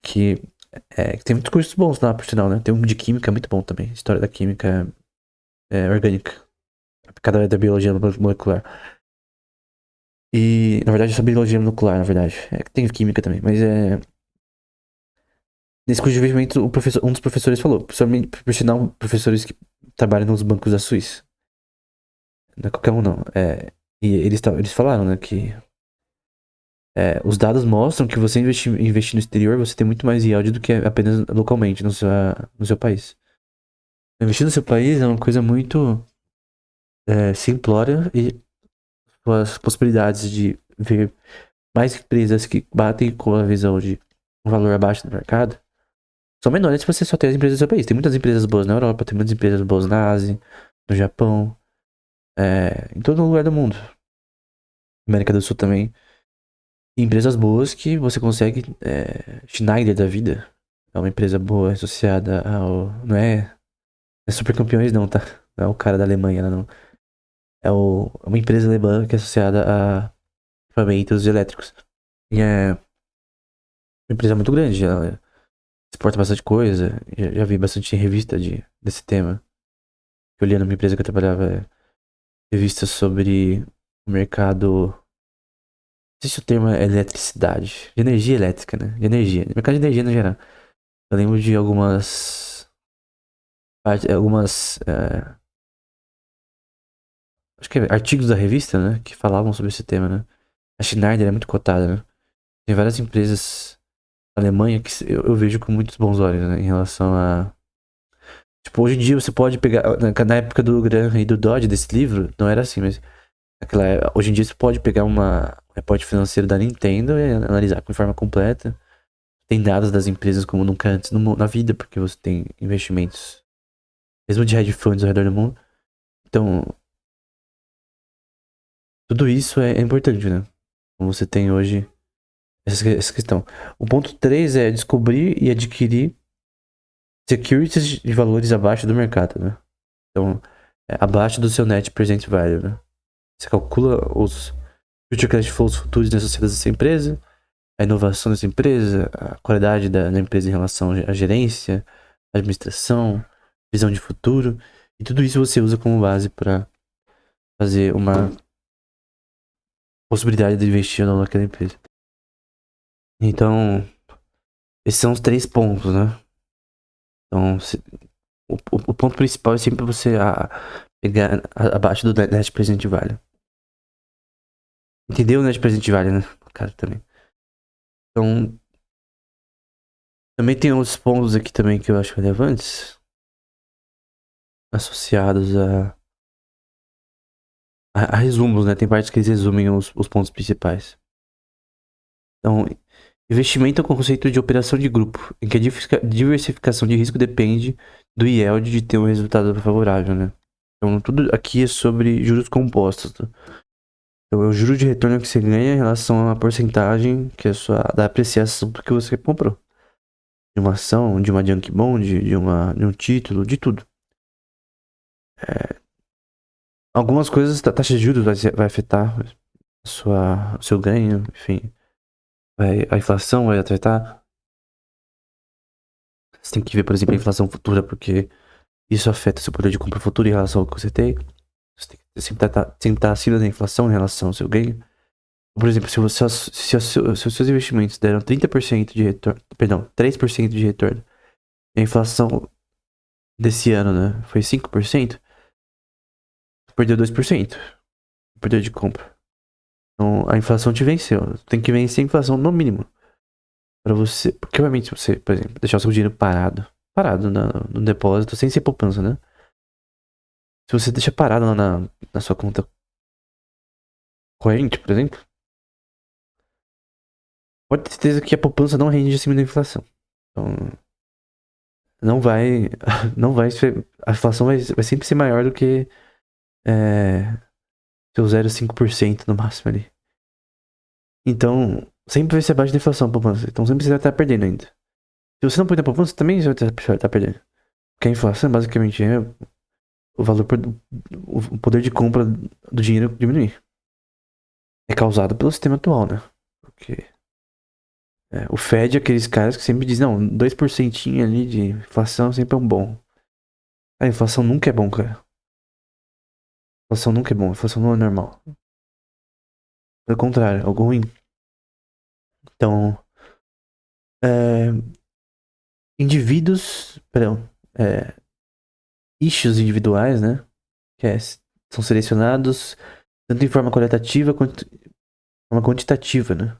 Que tem muitos cursos bons lá, por sinal, né? Tem um de química muito bom também. História da química orgânica. Cada da biologia molecular. E, na verdade, é só biologia nuclear, na verdade. Que tem química também, mas nesse curso de investimento, um dos professores falou, por sinal, professores que trabalham nos bancos da Suíça. Não é qualquer um, não. E eles falaram, né, que os dados mostram que você investir no exterior, você tem muito mais yield do que apenas localmente, no seu país. Investir no seu país é uma coisa muito simplória e as possibilidades de ver mais empresas que batem com a visão de um valor abaixo do mercado são menores se você só tem as empresas do seu país. Tem muitas empresas boas na Europa, tem muitas empresas boas na Ásia, no Japão, em todo lugar do mundo. América do Sul também. E empresas boas que você consegue. Schneider da vida. É uma empresa boa associada ao. Não é Super Campeões, não, tá? Não é o cara da Alemanha, não. É uma empresa alemã que é associada a equipamentos elétricos. E é uma empresa muito grande. Ela exporta bastante coisa. Já vi bastante revista desse tema. Eu lia numa empresa que eu trabalhava, revistas sobre o mercado. Não sei se o termo é eletricidade. De energia elétrica, né? De energia. Mercado de energia no geral. Eu lembro de algumas. Acho que artigos da revista, né? Que falavam sobre esse tema, né? A Schneider é muito cotada, né? Tem várias empresas na Alemanha que eu vejo com muitos bons olhos, né? Em relação a. Tipo, hoje em dia você pode pegar. Na época do Graham e do Dodge, desse livro, não era assim, mas. Hoje em dia você pode pegar um reporte financeiro da Nintendo e analisar de forma completa. Tem dados das empresas como nunca antes na vida, porque você tem investimentos, mesmo de hedge funds ao redor do mundo. Então, tudo isso é importante, né? Como você tem hoje essa questão. O ponto 3 é descobrir e adquirir securities de valores abaixo do mercado, né? Então, abaixo do seu net present value, né? Você calcula os future cash flows futuros associados a essa empresa, a inovação dessa empresa, a qualidade da empresa em relação à gerência, administração, visão de futuro. E tudo isso você usa como base para fazer uma possibilidade de investir ou não naquela empresa. Então, esses são os 3 pontos, né? Então, o ponto principal é sempre você pegar abaixo do Net Present Value. Entendeu o Net Present Value, né? Cara, também. Então, também tem outros pontos aqui também que eu acho relevantes, associados a resumos, né? Tem partes que eles resumem os pontos principais. Então, investimento é um conceito de operação de grupo, em que a diversificação de risco depende do yield de ter um resultado favorável, né? Então, tudo aqui é sobre juros compostos, tá? Então, é o juro de retorno que você ganha em relação à porcentagem que é da apreciação do que você comprou. De uma ação, de uma junk bond, de um título, de tudo. Algumas coisas, a taxa de juros vai afetar o seu ganho, enfim. A inflação vai afetar. Você tem que ver, por exemplo, a inflação futura, porque isso afeta seu poder de compra futuro em relação ao que você tem. Você tem que sempre estar acima da inflação em relação ao seu ganho. Por exemplo, se os seus investimentos deram 30% de retorno, perdão, 3% de retorno, e a inflação desse ano, né, foi 5%, perdeu 2%, perdeu de compra. Então, a inflação te venceu. Tem que vencer a inflação no mínimo. Pra você, porque obviamente você, por exemplo, deixar o seu dinheiro parado no depósito, sem ser poupança, né? Se você deixa parado lá na sua conta corrente, por exemplo, pode ter certeza que a poupança não rende acima da inflação. Então, não vai, não vai ser, a inflação vai sempre ser maior do que seu 0,5% no máximo ali. Então, sempre vai ser abaixo da inflação a poupança. Então, sempre você vai estar perdendo ainda. Se você não põe na poupança, também você vai estar perdendo. Porque a inflação basicamente é o valor, o poder de compra do dinheiro diminuir. É causado pelo sistema atual, né? Porque o Fed é aqueles caras que sempre dizem, não, 2% ali de inflação sempre é um bom. A inflação nunca é bom, cara. A inflação nunca é bom, a inflação não é normal. Pelo contrário, é algo ruim. Então, é, issues individuais, né? São selecionados tanto em forma qualitativa quanto em forma quantitativa, né?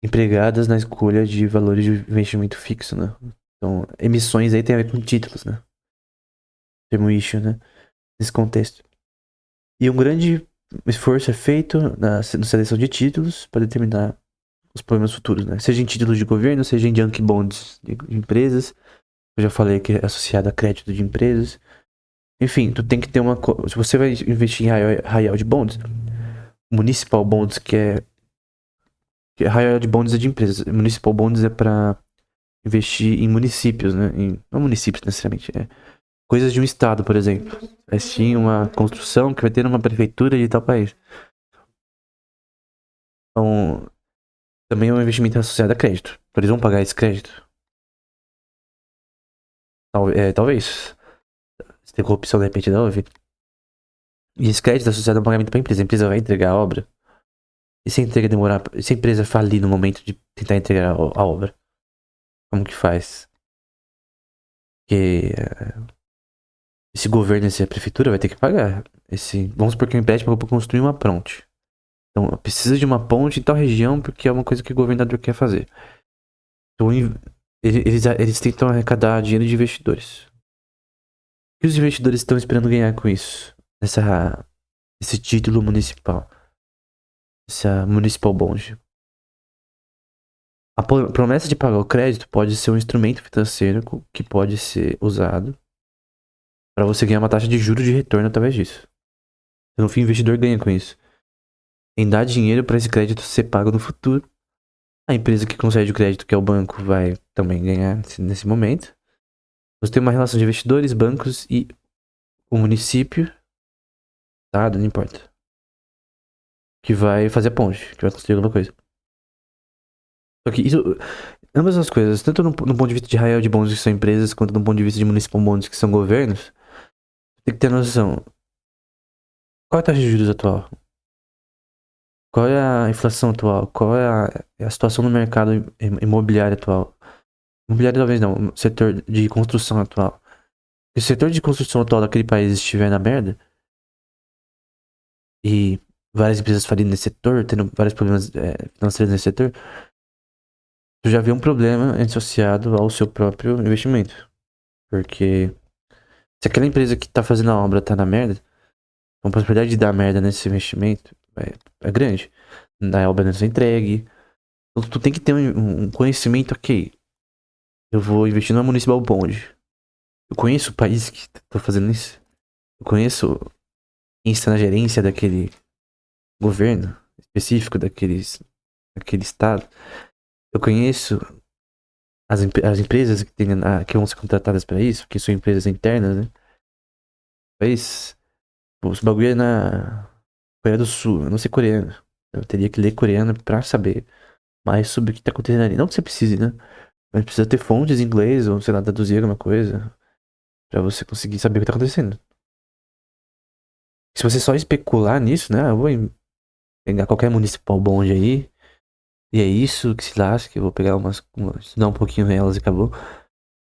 Empregadas na escolha de valores de investimento fixo, né? Então, emissões aí tem a ver com títulos, né? Termo issue, né? Nesse contexto. E um grande esforço é feito na seleção de títulos para determinar os problemas futuros, né? Seja em títulos de governo, seja em junk bonds de empresas. Eu já falei que é associado a crédito de empresas. Enfim, tu tem que ter se você vai investir em high yield bonds, municipal bonds, que high yield bonds é de empresas, municipal bonds é para investir em municípios, né? Não municípios necessariamente, coisas de um estado, por exemplo. Investir em uma construção que vai ter numa prefeitura de tal país. Então, também é um investimento associado a crédito. Eles vão pagar esse crédito? Talvez. Se tem corrupção, de repente, não, enfim. E esse crédito é associado a um pagamento para a empresa. A empresa vai entregar a obra. E se a entrega demorar, se a empresa falir no momento de tentar entregar a obra, como que faz? Porque esse governo, essa prefeitura vai ter que pagar. Vamos supor que o empréstimo para construir uma ponte. Então, precisa de uma ponte em tal região porque é uma coisa que o governador quer fazer. Então, eles tentam arrecadar dinheiro de investidores. O que os investidores estão esperando ganhar com isso? Esse título municipal. Essa municipal bond. A promessa de pagar o crédito pode ser um instrumento financeiro que pode ser usado para você ganhar uma taxa de juros de retorno através disso. Então, no fim, o investidor ganha com isso. Em dar dinheiro para esse crédito ser pago no futuro. A empresa que concede o crédito, que é o banco, vai também ganhar nesse momento. Você tem uma relação de investidores, bancos e o município, estado, não importa, que vai fazer a ponte, que vai construir alguma coisa. Só que isso, ambas as coisas, tanto no ponto de vista de high yield bonds que são empresas, quanto no ponto de vista de municipal bonds que são governos, tem que ter noção. Qual é a taxa de juros atual? Qual é a inflação atual? Qual é a situação no mercado imobiliário atual? Imobiliário talvez não, setor de construção atual. Se o setor de construção atual daquele país estiver na merda, e várias empresas falindo nesse setor, tendo vários problemas financeiros nesse setor, tu já vê um problema associado ao seu próprio investimento. Porque se aquela empresa que tá fazendo a obra tá na merda, a possibilidade de dar merda nesse investimento é grande. A obra não ser entregue. Então tu tem que ter um conhecimento, ok. Eu vou investir no Municipal Bond. Eu conheço o país que tá fazendo isso. Eu conheço quem está na gerência daquele governo específico, daquele estado. Eu conheço as empresas que vão ser contratadas para isso, que são empresas internas, né? Mas, pô, esse bagulho é na Coreia do Sul, eu não sei coreano. Eu teria que ler coreano pra saber mais sobre o que tá acontecendo ali. Não que você precise, né? Mas precisa ter fontes em inglês ou, sei lá, traduzir alguma coisa pra você conseguir saber o que tá acontecendo. Se você só especular nisso, né? Eu vou pegar qualquer municipal bonde aí, e é isso que se lasque, eu vou pegar estudar um pouquinho elas e acabou.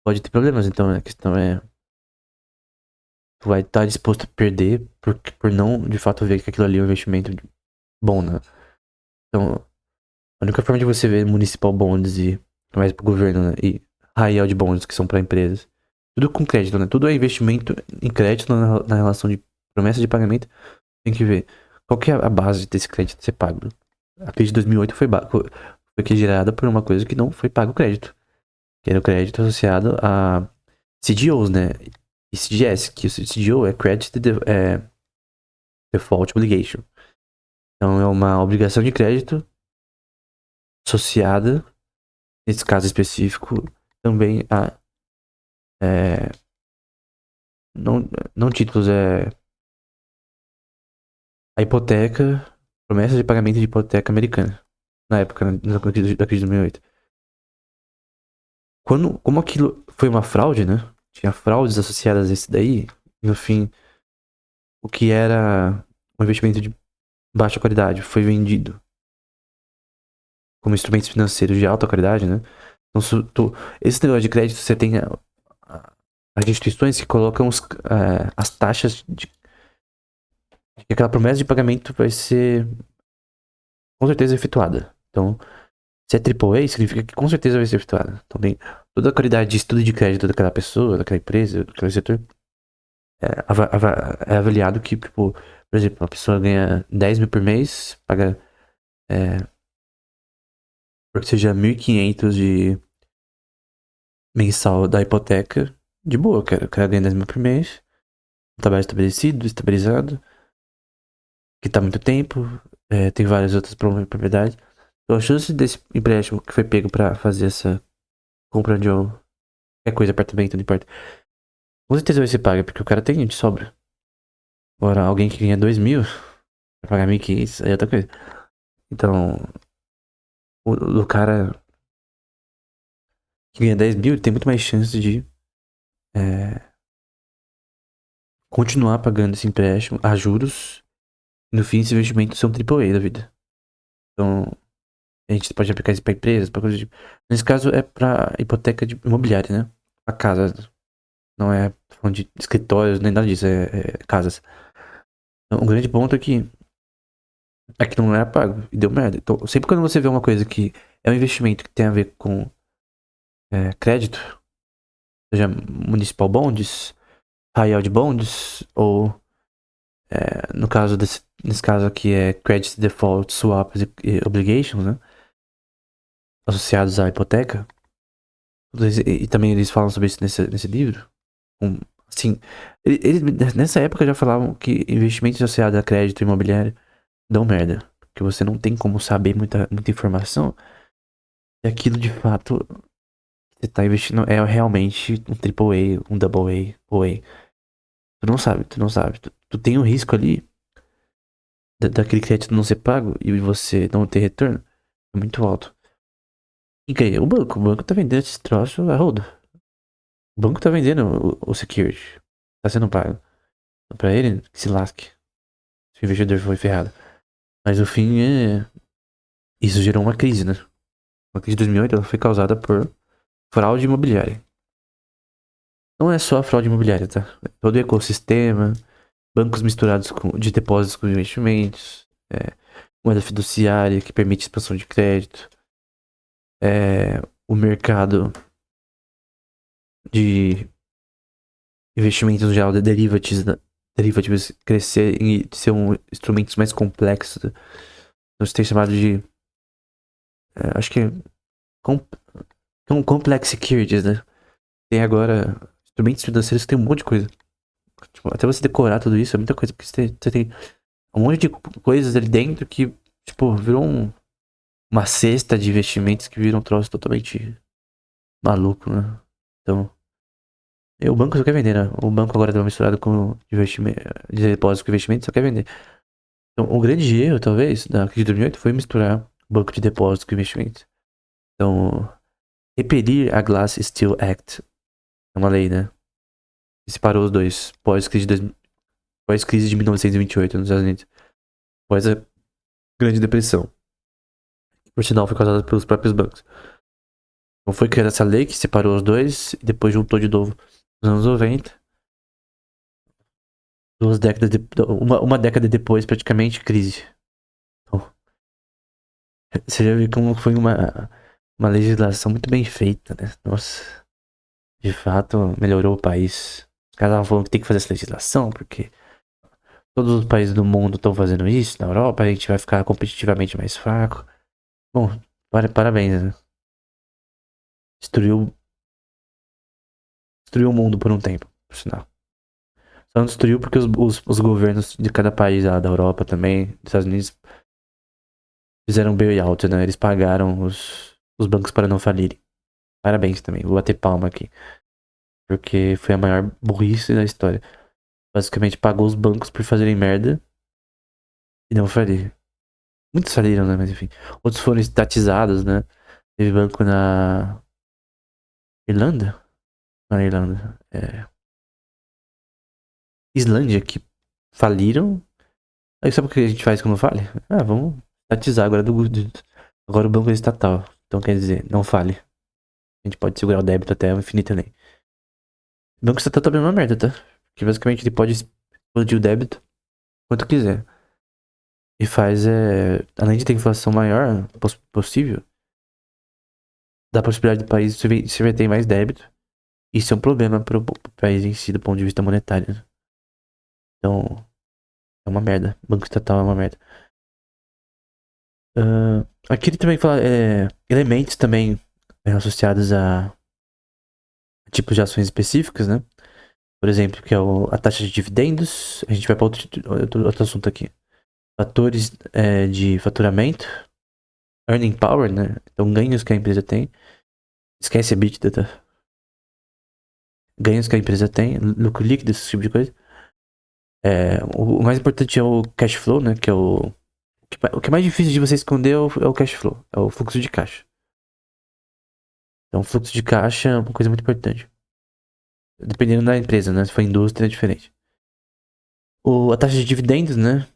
Pode ter problemas, então, né? A questão é, tu vai estar disposto a perder por não, de fato, ver que aquilo ali é um investimento bom, né? Então, a única forma de você ver municipal bonds e mais pro governo, né? E high yield bonds, que são para empresas. Tudo com crédito, né? Tudo é investimento em crédito na relação de promessa de pagamento. Tem que ver qual que é a base desse crédito ser pago. A crise de 2008 foi que gerada por uma coisa que não foi pago crédito. Que era o crédito associado a CDOs, né? E CDS, que o CDO é Default Obligation. Então é uma obrigação de crédito associada, nesse caso específico, também a não, não títulos, a hipoteca, promessa de pagamento de hipoteca americana, na época da crise de 2008. Como aquilo foi uma fraude, né? Tinha fraudes associadas a isso daí, e no fim, o que era um investimento de baixa qualidade foi vendido como instrumentos financeiros de alta qualidade, né? Então, esse negócio de crédito, você tem as instituições que colocam as taxas de que aquela promessa de pagamento vai ser com certeza efetuada. Então, se é AAA, significa que com certeza vai ser efetuada. Então, tem toda a qualidade de estudo de crédito daquela pessoa, daquela empresa, daquele setor, é avaliado que, tipo, por exemplo, uma pessoa ganha 10 mil por mês, paga, porque seja 1.500 de mensal da hipoteca, de boa, o cara ganha 10 mil por mês, trabalho estabelecido, estabilizado, que tá há muito tempo, tem várias outras propriedades. Então, a chance desse empréstimo que foi pego pra fazer essa compra de qualquer coisa, apartamento, não importa, com certeza vai ser paga, porque o cara tem de sobra. Agora, alguém que ganha 2 mil, vai pagar 1.500, aí é outra coisa. Então, o cara que ganha 10 mil tem muito mais chance de continuar pagando esse empréstimo a juros. E no fim, esse investimento ser um AAA da vida. Então, a gente pode aplicar isso pra empresas, pra coisas tipo. Nesse caso, é pra hipoteca de imobiliária, né? Pra casa. Não é falando de escritórios, nem nada disso, é casas. Então, o grande ponto é que não era pago e deu merda. Então, sempre quando você vê uma coisa que é um investimento que tem a ver com crédito, seja municipal bonds, high yield bonds, ou no caso nesse caso aqui é credit default swaps e obligations, né? Associados à hipoteca. E também eles falam sobre isso nesse livro. Assim, eles nessa época já falavam que investimentos associados a crédito imobiliário dão merda. Porque você não tem como saber muita informação. E aquilo de fato você tá investindo é realmente um triple A, um double A, ou A. Tu não sabe. Tu tem um risco ali daquele crédito não ser pago e você não ter retorno. É muito alto. E que aí? O banco tá vendendo esse troço a rodo. O banco tá vendendo o security. Tá sendo pago. Então, pra ele, que se lasque. Se o investidor foi ferrado. Mas no fim, isso gerou uma crise, né? A crise de 2008 ela foi causada por fraude imobiliária. Não é só a fraude imobiliária, tá? Todo o ecossistema, bancos misturados de depósitos com investimentos, moeda fiduciária que permite expansão de crédito, o mercado de investimentos no geral de derivativos crescer e ser instrumentos mais complexos. Então, você tem chamado de. Acho que é complex securities, né? Tem agora instrumentos financeiros que tem um monte de coisa. Tipo, até você decorar tudo isso é muita coisa, porque você tem um monte de coisas ali dentro que, tipo, virou uma cesta de investimentos que viram um troço totalmente maluco, né? Então, o banco só quer vender, né? O banco agora tá misturado com investimento, de depósito com investimento, só quer vender. Então, o grande erro, talvez, da crise de 2008 foi misturar banco de depósito com investimento. Então, repelir a Glass-Steagall Act é uma lei, né? Que separou os dois pós-crise de 1928 nos Estados Unidos. Pós a Grande Depressão. Por sinal, foi causada pelos próprios bancos. Então foi criada essa lei que separou os dois e depois juntou de novo nos anos 90. Uma década depois, praticamente, crise. Então, você já viu como foi uma legislação muito bem feita, né? Nossa, de fato, melhorou o país. Os caras estavam falando que tem que fazer essa legislação porque todos os países do mundo estão fazendo isso. Na Europa, a gente vai ficar competitivamente mais fraco. Bom, parabéns, né? Destruiu, destruiu o mundo por um tempo, por sinal. Só não destruiu porque os governos de cada país lá da Europa também, dos Estados Unidos, fizeram bailout, né? Eles pagaram os bancos para não falirem. Parabéns também, vou bater palma aqui. Porque foi a maior burrice da história. Basicamente pagou os bancos por fazerem merda e não falir. Muitos faliram, né? Mas enfim. Outros foram estatizados, né? Teve banco na Irlanda? Na Irlanda. Islândia que faliram. Aí sabe o que a gente faz quando fale? Ah, vamos estatizar agora agora o banco é estatal. Então quer dizer, não fale. A gente pode segurar o débito até o infinito além. O banco estatal também é uma merda, tá? Porque basicamente ele pode expandir o débito quanto quiser. E faz, além de ter inflação maior possível, dá a possibilidade do país se vai ter mais débito. Isso é um problema pro país em si, do ponto de vista monetário, né? Então, é uma merda. Banco estatal é uma merda. Aqui ele também fala elementos também associados a tipos de ações específicas, né? Por exemplo, que é a taxa de dividendos. A gente vai para outro assunto aqui. Fatores de faturamento. Earning power, né? Então, ganhos que a empresa tem. Esquece a EBITDA, tá? Ganhos que a empresa tem. Lucro líquido, esse tipo de coisa. O mais importante é o cash flow, né? Que é o que é mais difícil de você esconder é o cash flow. É o fluxo de caixa. Então, o fluxo de caixa é uma coisa muito importante. Dependendo da empresa, né? Se for indústria, é diferente. A taxa de dividendos, né?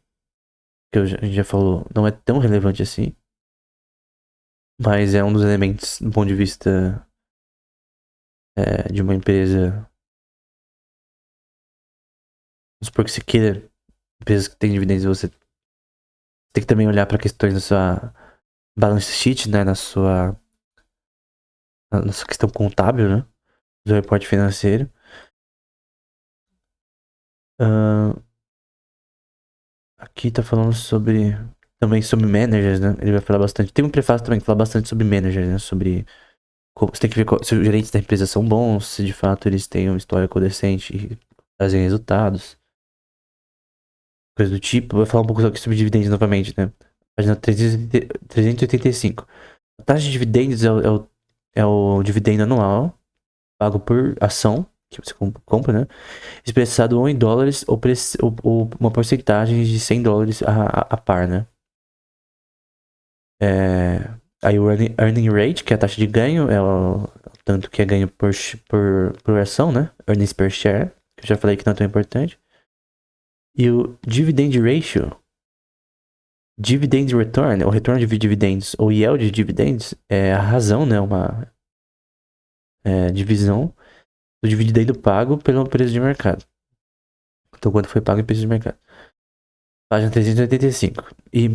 Que a gente já falou, não é tão relevante assim. Mas é um dos elementos do ponto de vista de uma empresa. Vamos supor que você queira empresas que têm dividendos, você tem que também olhar para questões da sua balance sheet, né? Na sua questão contábil, né? Do reporte financeiro. Aqui tá falando também sobre managers, né? Ele vai falar bastante. Tem um prefácio também que fala bastante sobre managers, né? Sobre você tem que ver se os gerentes da empresa são bons, se de fato eles têm um histórico decente e trazem resultados. Coisa do tipo. Vai falar um pouco aqui sobre dividendos novamente, né? Página 385. A taxa de dividendos é o dividendo anual pago por ação que você compra, né? Expressado ou em dólares ou uma porcentagem de $100 a par, né? Aí o earning rate, que é a taxa de ganho, é o tanto que é ganho por ação, né? Earnings per share, que eu já falei que não é tão importante. E o dividend ratio, dividend return, o retorno de dividendos, ou yield de dividendos, é a razão, né? Uma divisão do dividendo pago pelo preço de mercado. Então, quanto foi pago em preço de mercado. Página 385. E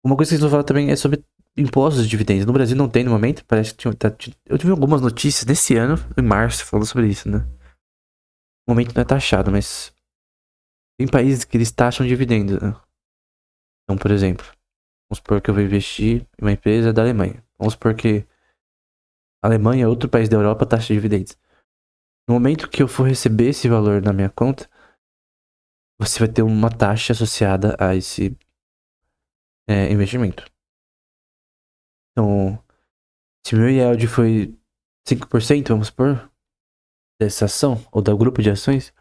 uma coisa que vocês vão falar também é sobre impostos de dividendos. No Brasil não tem no momento, parece que eu tive algumas notícias nesse ano, em março, falando sobre isso, né? No momento não é taxado, mas tem países que eles taxam dividendos, né? Então, por exemplo, vamos supor que eu vou investir em uma empresa da Alemanha. Vamos supor que a Alemanha é outro país da Europa taxa dividendos. No momento que eu for receber esse valor na minha conta, você vai ter uma taxa associada a esse investimento. Então, se meu yield foi 5%, vamos supor, dessa ação, ou do grupo de ações,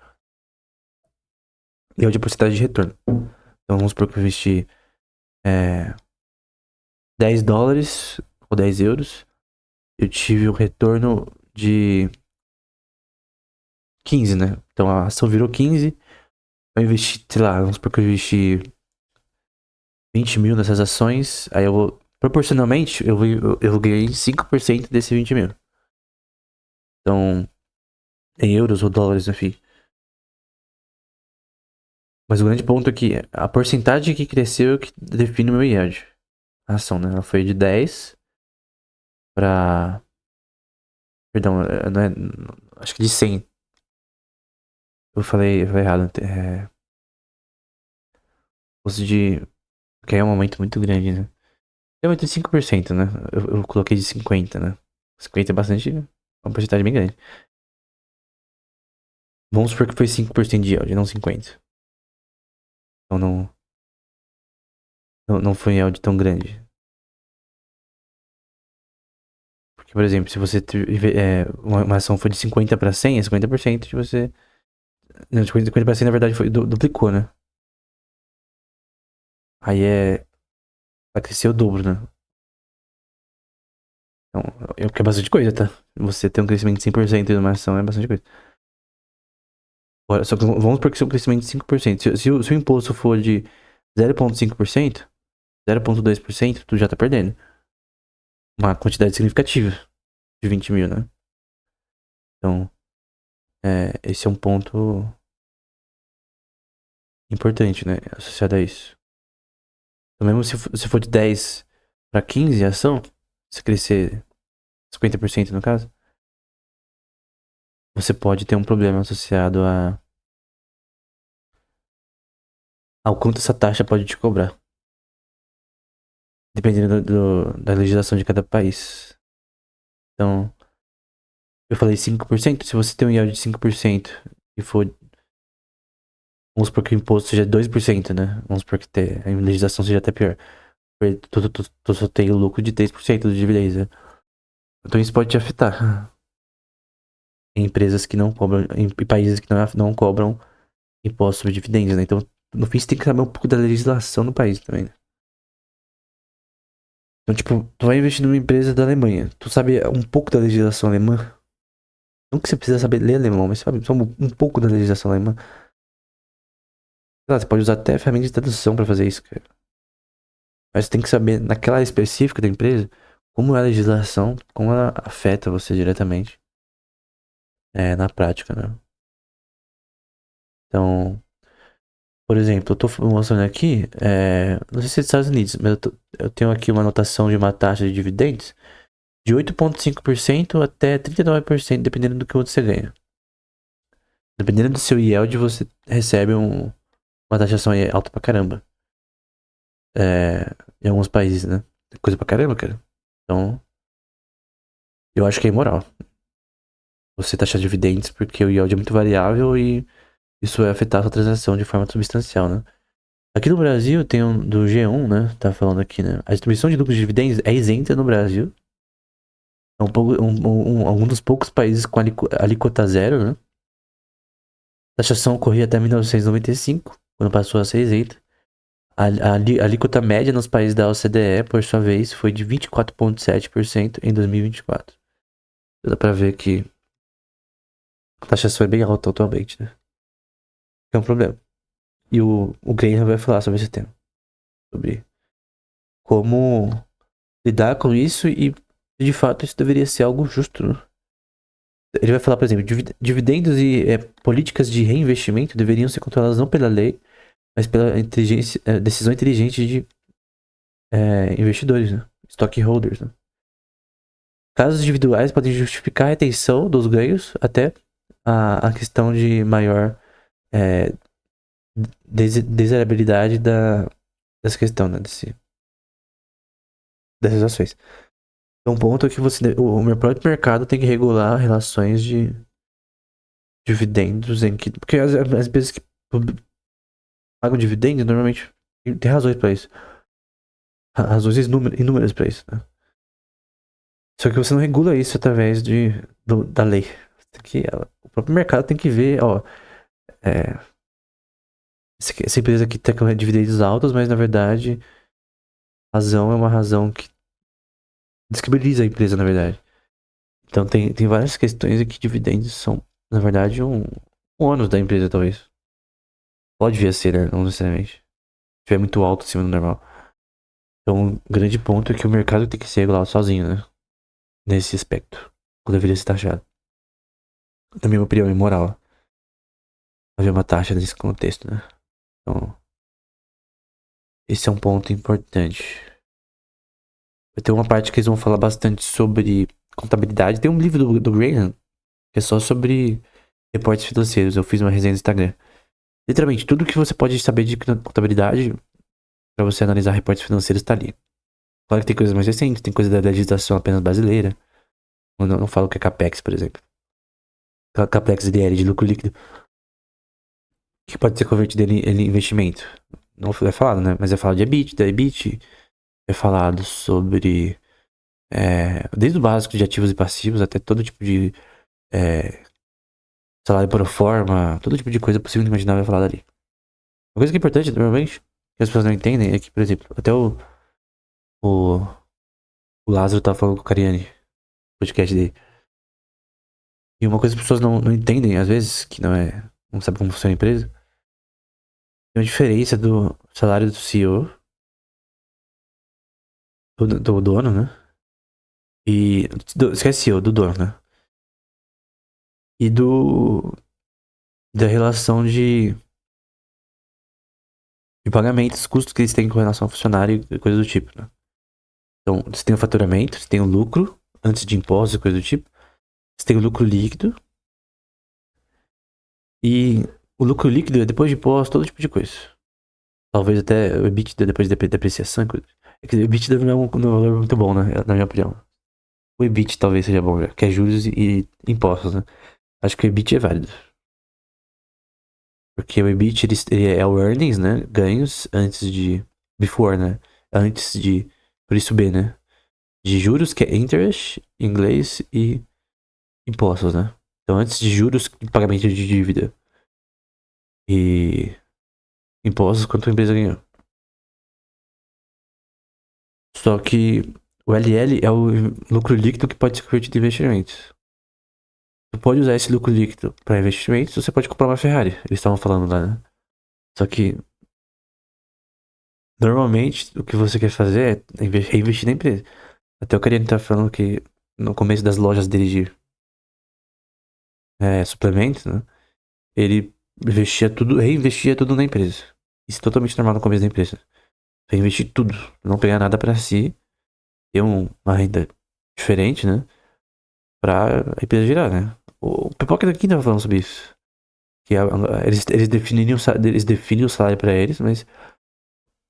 yield é porcentagem de retorno. Então, vamos supor que eu investi $10 ou 10 euros, eu tive um retorno de 15, né? Então, a ação virou 15, eu investi, sei lá, vamos supor que eu investi 20 mil nessas ações, aí eu vou, proporcionalmente, eu ganhei 5% desse 20 mil. Então, em euros ou dólares, enfim. Mas o grande ponto é que a porcentagem que cresceu é que define o meu yield. A ação, né? Ela foi de 10 pra... Perdão, não é... Acho que de 100. Eu falei errado. Fosse de... Que é um aumento muito grande, né? É um aumento de 5%, né? Eu coloquei de 50, né? 50 é bastante... Uma porcentagem bem grande. Vamos supor que foi 5% de yield, não 50%. Então não foi um yield tão grande. Porque, por exemplo, se você... uma ação foi de 50 pra 100, é 50% de você... Não, de 50 pra 100, na verdade, foi, duplicou, né? Aí vai crescer o dobro, né? Então, é o que é bastante coisa, tá? Você ter um crescimento de 100% de uma ação é bastante coisa. Agora, só que vamos supor que seu crescimento de 5%. Se o imposto for de 0,5%, 0,2%, tu já tá perdendo. Uma quantidade significativa de 20 mil, né? Então, esse é um ponto importante, né? Associado a isso. Então, mesmo se for de 10 para 15 a ação, se crescer 50% no caso, você pode ter um problema associado ao quanto essa taxa pode te cobrar. Dependendo da legislação de cada país. Então, eu falei 5%. Se você tem um yield de 5% e for. Vamos supor que o imposto seja 2%, né? Vamos supor que a legislação seja até pior. Tu só tem o lucro de 3% do dividendo, né? Então isso pode te afetar. Em empresas que não cobram. Em países que não cobram imposto sobre dividendos, né? Então, no fim, você tem que saber um pouco da legislação do país também, né? Então, tipo, tu vai investir numa empresa da Alemanha. Tu sabe um pouco da legislação alemã? Não que você precisa saber ler alemão, mas sabe só um pouco da legislação alemã. Você pode usar até ferramentas de tradução pra fazer isso, cara. Mas você tem que saber, naquela área específica da empresa, como é a legislação, como ela afeta você diretamente na prática, né? Então, por exemplo, eu tô mostrando aqui, não sei se é dos Estados Unidos, mas eu tenho aqui uma anotação de uma taxa de dividendos de 8,5% até 39%, dependendo do que você ganha. Dependendo do seu yield, você recebe uma taxação alta pra caramba. Em alguns países, né? Coisa pra caramba, cara. Então, eu acho que é imoral você taxar dividendos, porque o yield é muito variável e isso vai afetar a sua transação de forma substancial, né? Aqui no Brasil tem do G1, né? Tá falando aqui, né? A distribuição de lucros de dividendos é isenta no Brasil. É um dos poucos países com alíquota zero, né? A taxação ocorria até 1995, quando passou a ser isenta. A alíquota média nos países da OCDE, por sua vez, foi de 24,7% em 2024. Dá pra ver que a taxa foi bem alta atualmente, né? É um problema. E o Graham vai falar sobre esse tema. Sobre como lidar com isso e, de fato, isso deveria ser algo justo, né? Ele vai falar, por exemplo, dividendos e políticas de reinvestimento deveriam ser controladas não pela lei, mas pela decisão inteligente de investidores, né? Stockholders, né? Casos individuais podem justificar a retenção dos ganhos até a questão de maior é, desirabilidade dessa questão, né? Dessas ações. É um ponto que o meu próprio mercado tem que regular relações de dividendos em que. Porque as empresas que pagam dividendos normalmente tem razões pra isso. Razões inúmeras pra isso, né? Só que você não regula isso através da lei. O próprio mercado tem que ver, ó. É, essa empresa aqui tá com dividendos altos, mas na verdade a razão é uma razão que descredibiliza a empresa, na verdade. Então tem várias questões em que dividendos são, na verdade, um ônus da empresa, talvez. Pode vir a ser, né? Não necessariamente. Se estiver muito alto acima do normal. Então, um grande ponto é que o mercado tem que ser regulado sozinho, né? Nesse aspecto. Ou deveria ser taxado. Na minha opinião, é imoral haver uma taxa nesse contexto, né? Então, esse é um ponto importante. Vai ter uma parte que eles vão falar bastante sobre contabilidade. Tem um livro do Graham que é só sobre reportes financeiros. Eu fiz uma resenha no Instagram. Literalmente, tudo que você pode saber de contabilidade para você analisar reportes financeiros tá ali. Claro que tem coisas mais recentes, tem coisa da legislação apenas brasileira. Eu não falo que é CAPEX, por exemplo. CAPEX DL de lucro líquido, que pode ser convertido em investimento. Não é falado, né? Mas é falado de EBIT. É falado sobre desde o básico de ativos e passivos até todo tipo de salário pro forma, todo tipo de coisa possível e imaginável é falado ali. Uma coisa que é importante, normalmente, que as pessoas não entendem é que, por exemplo, até o, o Lázaro tava falando com o Cariani, no podcast dele. E uma coisa que as pessoas não entendem, às vezes, que não sabe como funciona a empresa, tem uma diferença do salário do CEO, do dono, né? E. Esquece CEO, do dono, né? E da relação de pagamentos, custos que eles têm com relação ao funcionário e coisa do tipo, né? Então, você tem o faturamento, você tem o lucro, antes de impostos e coisa do tipo. Você tem o lucro líquido. E o lucro líquido é depois de impostos, todo tipo de coisa. Talvez até o EBITDA depois de depreciação e coisa. É que o EBITDA não é um valor muito bom, né? Na minha opinião. O EBIT talvez seja bom, que é juros e impostos, né? Acho que o EBIT é válido. Porque o EBIT ele é o earnings, né? Ganhos antes de. Before, né? Antes de. Por isso B, né? De juros, que é interest em inglês, e impostos, né? Então antes de juros, pagamento de dívida. E impostos, quanto a empresa ganhou. Só que o LL é o lucro líquido que pode ser convertido em investimentos. Você pode usar esse lucro líquido para investimentos, ou você pode comprar uma Ferrari. Eles estavam falando lá, né? Só que normalmente o que você quer fazer é reinvestir na empresa. Até o Cariani tá falando que no começo das lojas dele de suplementos, né? Ele reinvestia tudo na empresa. Isso é totalmente normal no começo da empresa. Reinvestir tudo, não pegar nada pra si, ter uma renda diferente, né? Pra empresa girar, né? O Pipoca daqui tava falando sobre isso. Que eles definem o salário pra eles, mas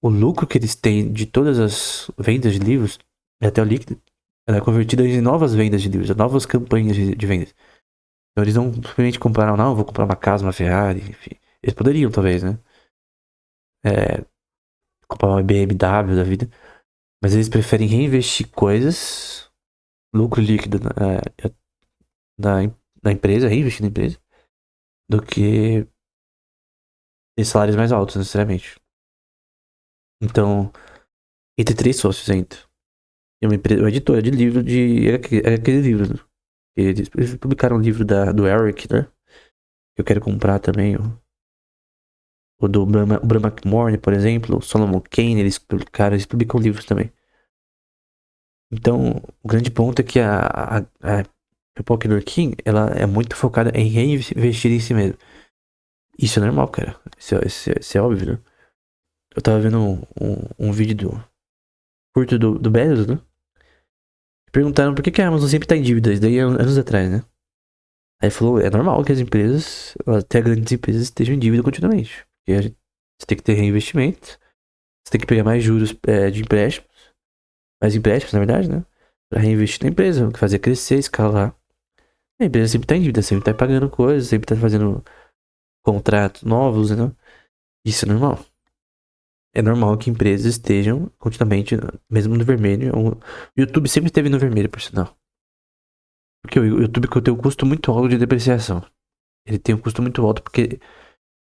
o lucro que eles têm de todas as vendas de livros, e até o líquido, ela é convertida em novas vendas de livros, novas campanhas de vendas. Então eles não simplesmente compraram, não, vou comprar uma casa, uma Ferrari, enfim. Eles poderiam, talvez, né? Comprar uma BMW da vida. Mas eles preferem reinvestir coisas, lucro líquido na, na empresa, reinvestir na empresa, do que ter salários mais altos, necessariamente. Então, entre 3 sócios ainda. É uma editora de livro de. É aquele livro, né? Eles publicaram um livro do Eric, né? Que eu quero comprar também. O do Bram McMorne, por exemplo. O Solomon Kane, eles publicam livros também. Então, o grande ponto é que a Popular King, ela é muito focada em reinvestir em si mesmo. Isso é normal, cara. Isso é óbvio, né? Eu tava vendo um vídeo curto do Bezos, né? Perguntaram por que a Amazon sempre tá em dívida. Isso daí anos atrás, né? Aí falou, é normal que as empresas, até grandes empresas, estejam em dívida continuamente. Porque você tem que ter reinvestimento, você tem que pegar mais juros de empréstimos, mais empréstimos, na verdade, né? Pra reinvestir na empresa, fazer crescer, escalar. A empresa sempre tá em dívida, sempre tá pagando coisas, sempre tá fazendo contratos novos, né? Isso é normal. É normal que empresas estejam continuamente, mesmo no vermelho. O YouTube sempre esteve no vermelho, por sinal. Porque o YouTube tem um custo muito alto de depreciação. Ele tem um custo muito alto porque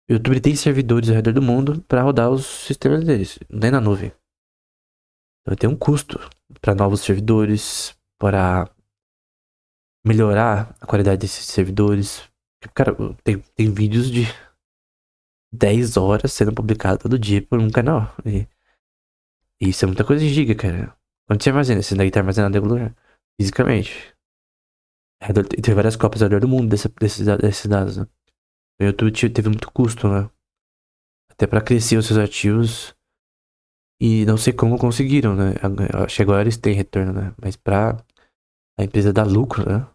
o YouTube tem servidores ao redor do mundo para rodar os sistemas deles, não é na nuvem. Então tem um custo para novos servidores, para melhorar a qualidade desses servidores. Cara, tem vídeos de 10 horas sendo publicados todo dia por um canal. E isso é muita coisa de giga, cara. Onde você armazena? Esse daí tá armazenado em algum lugar. Fisicamente. Tem várias cópias ao redor do mundo desses dados, né? O YouTube teve muito custo, né? Até pra crescer os seus ativos. E não sei como conseguiram, né? Acho que agora eles têm retorno, né? Mas pra a empresa dar lucro, né?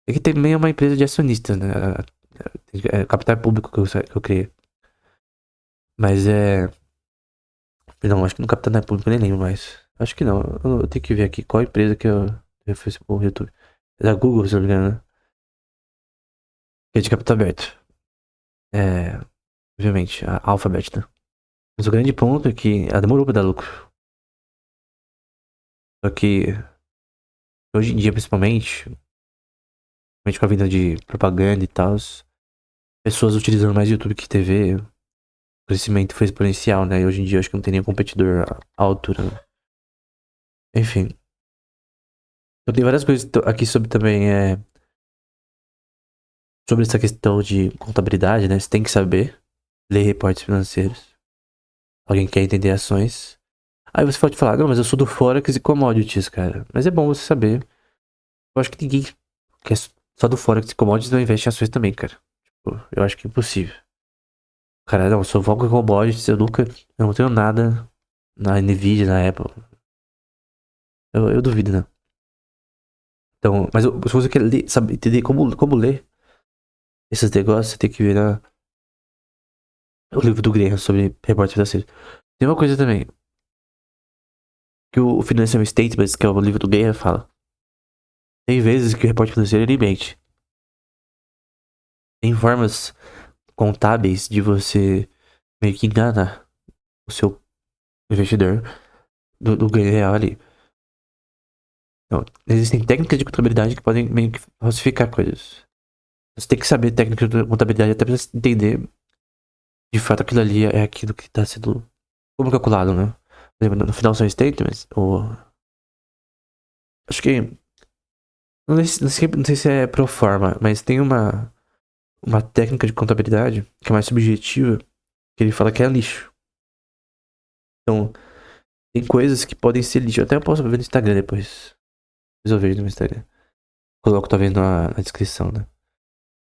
É que também é uma empresa de acionistas, né? É capital público que eu criei. Mas é. Não, acho que no capital não é público, nem lembro mais. Acho que não. Eu tenho que ver aqui qual empresa que eu fiz pro YouTube. É da Google, se não me engano, né? Que é de capital aberto. É. Obviamente, a Alphabet, né? Mas o grande ponto é que ela demorou pra dar lucro. Só que hoje em dia, principalmente com a vida de propaganda e tal, pessoas utilizando mais YouTube que TV, o crescimento foi exponencial, né? E hoje em dia acho que não tem nenhum competidor à altura, né? Enfim. Eu tenho várias coisas aqui sobre também, sobre essa questão de contabilidade, né? Você tem que saber ler reportes financeiros. Alguém quer entender ações. Aí você pode falar, não, mas eu sou do Forex e Commodities, cara. Mas é bom você saber. Eu acho que ninguém que é só do Forex e Commodities não investe em ações também, cara. Tipo, eu acho que é impossível. Cara, não, eu sou foco em Commodities, eu não tenho nada na Nvidia, na Apple. Eu duvido, né? Então, mas se você quer ler, sabe, entender como ler esses negócios, você tem que ver o livro do Graham sobre reportes financeiros. Tem uma coisa também, que o Financial Statements, que é o livro do Graham, fala. Tem vezes que o reporte financeiro ele mente. Tem formas contábeis de você meio que enganar o seu investidor do ganho real ali. Então, existem técnicas de contabilidade que podem meio que falsificar coisas. Você tem que saber técnicas de contabilidade até pra você entender de fato aquilo ali é aquilo que está sendo como calculado, né? Por exemplo, no final são statements, ou acho que não sei se é pro forma, mas tem uma técnica de contabilidade que é mais subjetiva, que ele fala que é lixo. Então, tem coisas que podem ser lixo. Até eu posso ver no Instagram depois. Depois eu vejo no Instagram. Coloco talvez na descrição, né?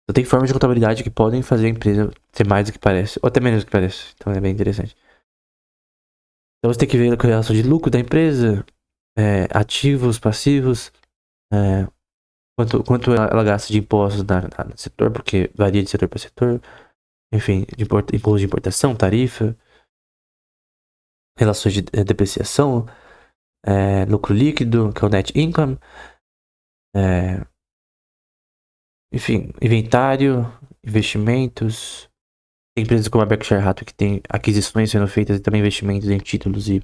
Então tem formas de contabilidade que podem fazer a empresa ser mais do que parece, ou até menos do que parece. Então é bem interessante. Então você tem que ver a correlação de lucro da empresa, ativos, passivos, é, quanto ela gasta de impostos no setor, porque varia de setor para setor. Enfim, imposto de importação, tarifa, relações de depreciação, lucro líquido, que é o net income, é, enfim, inventário, investimentos. Tem empresas como a Berkshire Hathaway que tem aquisições sendo feitas e também investimentos em títulos e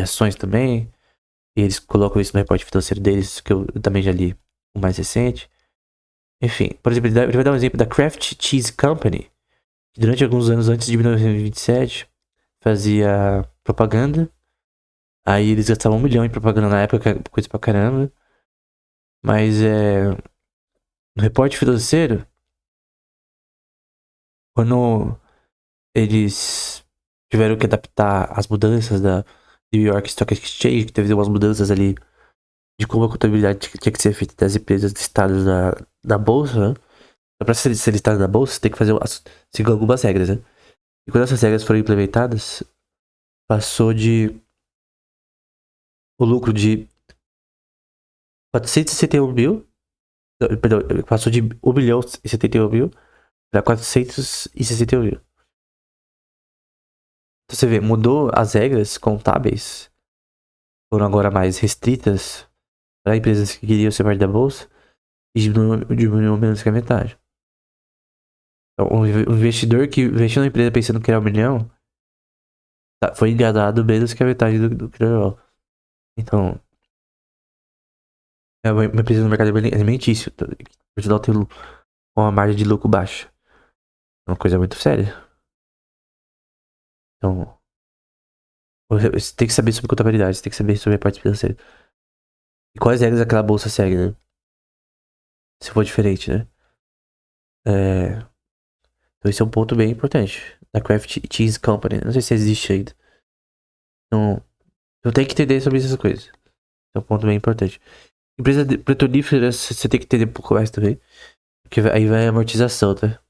ações também. E eles colocam isso no reporte financeiro deles, que eu também já li o mais recente. Enfim, por exemplo, ele vai dar um exemplo da Kraft Cheese Company, que durante alguns anos antes de 1927 fazia propaganda. Aí eles gastavam 1 milhão em propaganda na época, que é coisa pra caramba. Mas no reporte financeiro, quando eles tiveram que adaptar as mudanças da New York Stock Exchange, que teve umas mudanças ali de como a contabilidade tinha que ser feita das empresas listadas da bolsa, né? Então, pra ser listado na bolsa, você tem que seguir algumas regras, né? E quando essas regras foram implementadas, passou de o lucro de 461 mil, perdão, passou de 1.071.000 para 461 mil. Então você vê, mudou as regras contábeis, foram agora mais restritas para empresas que queriam ser parte da bolsa e diminuiu menos que a metade. Então, o investidor que investiu na empresa pensando que era 1 milhão foi enganado menos que a metade do que normal. Então, é uma empresa no mercado alimentício. Portugal tem uma margem de lucro baixa. É uma coisa muito séria. Então, você tem que saber sobre contabilidade, você tem que saber sobre a parte financeira. E quais regras aquela bolsa segue, né? Se for diferente, né? Então esse é um ponto bem importante. Da Kraft Cheese Company. Não sei se existe ainda. Então, eu tenho que entender sobre essas coisas. É um ponto bem importante. Empresa petrolífera, você tem que entender um pouco mais também. Porque aí vai a amortização, tá?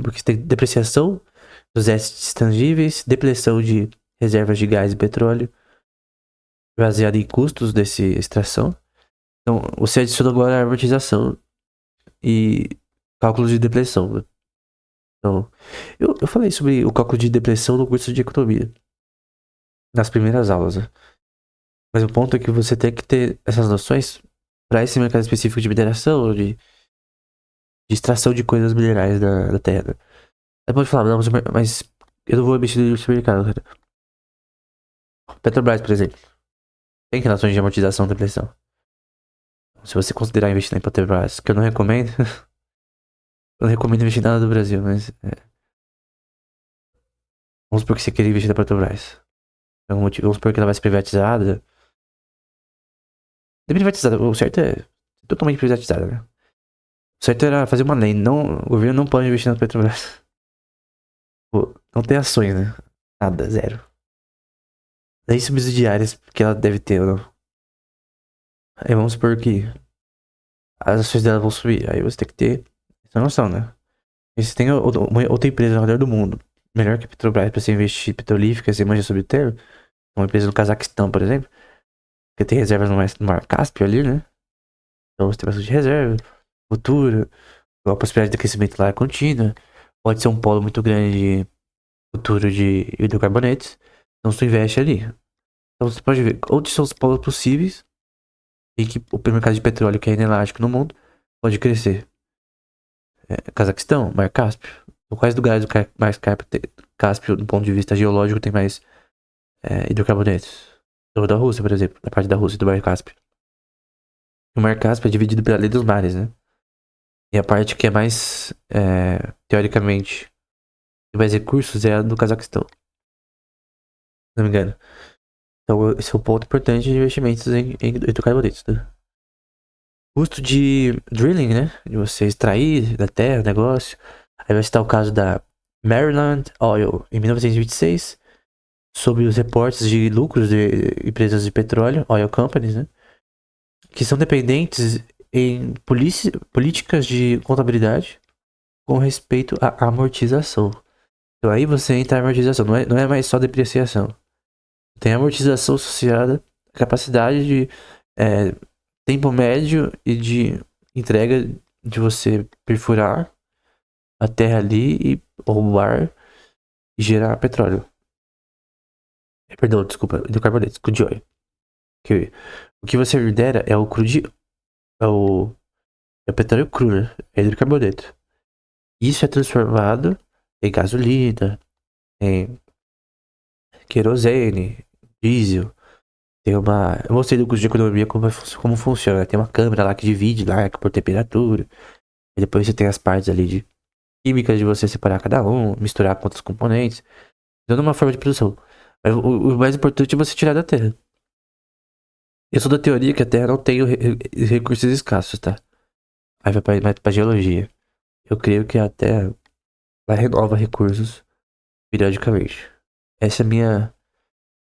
Porque você tem depreciação dos assets tangíveis, depreciação de reservas de gás e petróleo, baseada em custos dessa extração. Então, você adiciona agora a amortização e cálculo de depreciação, né? Então, eu falei sobre o cálculo de depreciação no curso de economia, nas primeiras aulas, né? Mas o ponto é que você tem que ter essas noções para esse mercado específico de mineração, de extração de coisas minerais da terra. Aí pode falar, não, mas eu não vou investir no supermercado, cara. Petrobras, por exemplo, tem relações de amortização e depreciação. Se você considerar investir na Petrobras, que eu não recomendo, eu não recomendo investir nada do Brasil, mas vamos supor que você queria investir na Petrobras. Então, vamos supor que ela vai ser privatizada. Nem privatizada, o certo é totalmente privatizada, né? O certo era fazer uma lei, não, o governo não pode investir na Petrobras. Pô, não tem ações, né? Nada, zero. Nem subsidiárias que ela deve ter ou não. Aí vamos supor que as ações dela vão subir. Aí você tem que ter essa noção, né? E se tem outra empresa ao redor do mundo, melhor que a Petrobras pra você investir petrolífica, você manja sobre o termo. Uma empresa no Cazaquistão, por exemplo, que tem reservas no Mar Cáspio ali, né? Então você tem bastante reserva, futuro, a possibilidade de crescimento lá é contínua. Pode ser um polo muito grande de futuro de hidrocarbonetos. Então você investe ali. Então você pode ver onde são os polos possíveis em que o mercado de petróleo, que é inelástico no mundo, pode crescer. Cazaquistão, Mar Cáspio. Quais lugares do Mar Cáspio, do ponto de vista geológico, tem mais hidrocarbonetos? Ou da Rússia, por exemplo, da parte da Rússia, do Mar Cáspio. O Mar Cáspio é dividido pela lei dos mares, né? E a parte que é mais, teoricamente, tem mais recursos é a do Cazaquistão. Se não me engano. Então, esse é um ponto importante de investimentos em hidrocarbonetos, né? Custo de drilling, né? De você extrair da terra o negócio. Aí vai citar o caso da Maryland Oil, em 1926, sobre os reportes de lucros de empresas de petróleo, oil companies, né? Que são dependentes em políticas de contabilidade com respeito à amortização. Então aí você entra a amortização, não é mais só depreciação. Tem amortização associada à capacidade de tempo médio e de entrega de você perfurar a terra ali e roubar e gerar petróleo. Perdão, desculpa, hidrocarbonetos, crude oil. O que você lidera é o crude, é o petróleo cru, né? É hidrocarboneto. Isso é transformado em gasolina, em querosene, diesel. Tem uma. Eu mostrei no curso de economia como funciona. Tem uma câmera lá que divide lá por temperatura. E depois você tem as partes ali de químicas de você separar cada um, misturar com outros componentes. Dando uma forma de produção. Mas o mais importante é você tirar da Terra. Eu sou da teoria que a Terra não tem recursos escassos, tá? Aí vai pra geologia. Eu creio que a Terra ela renova recursos periodicamente. Essa é a minha.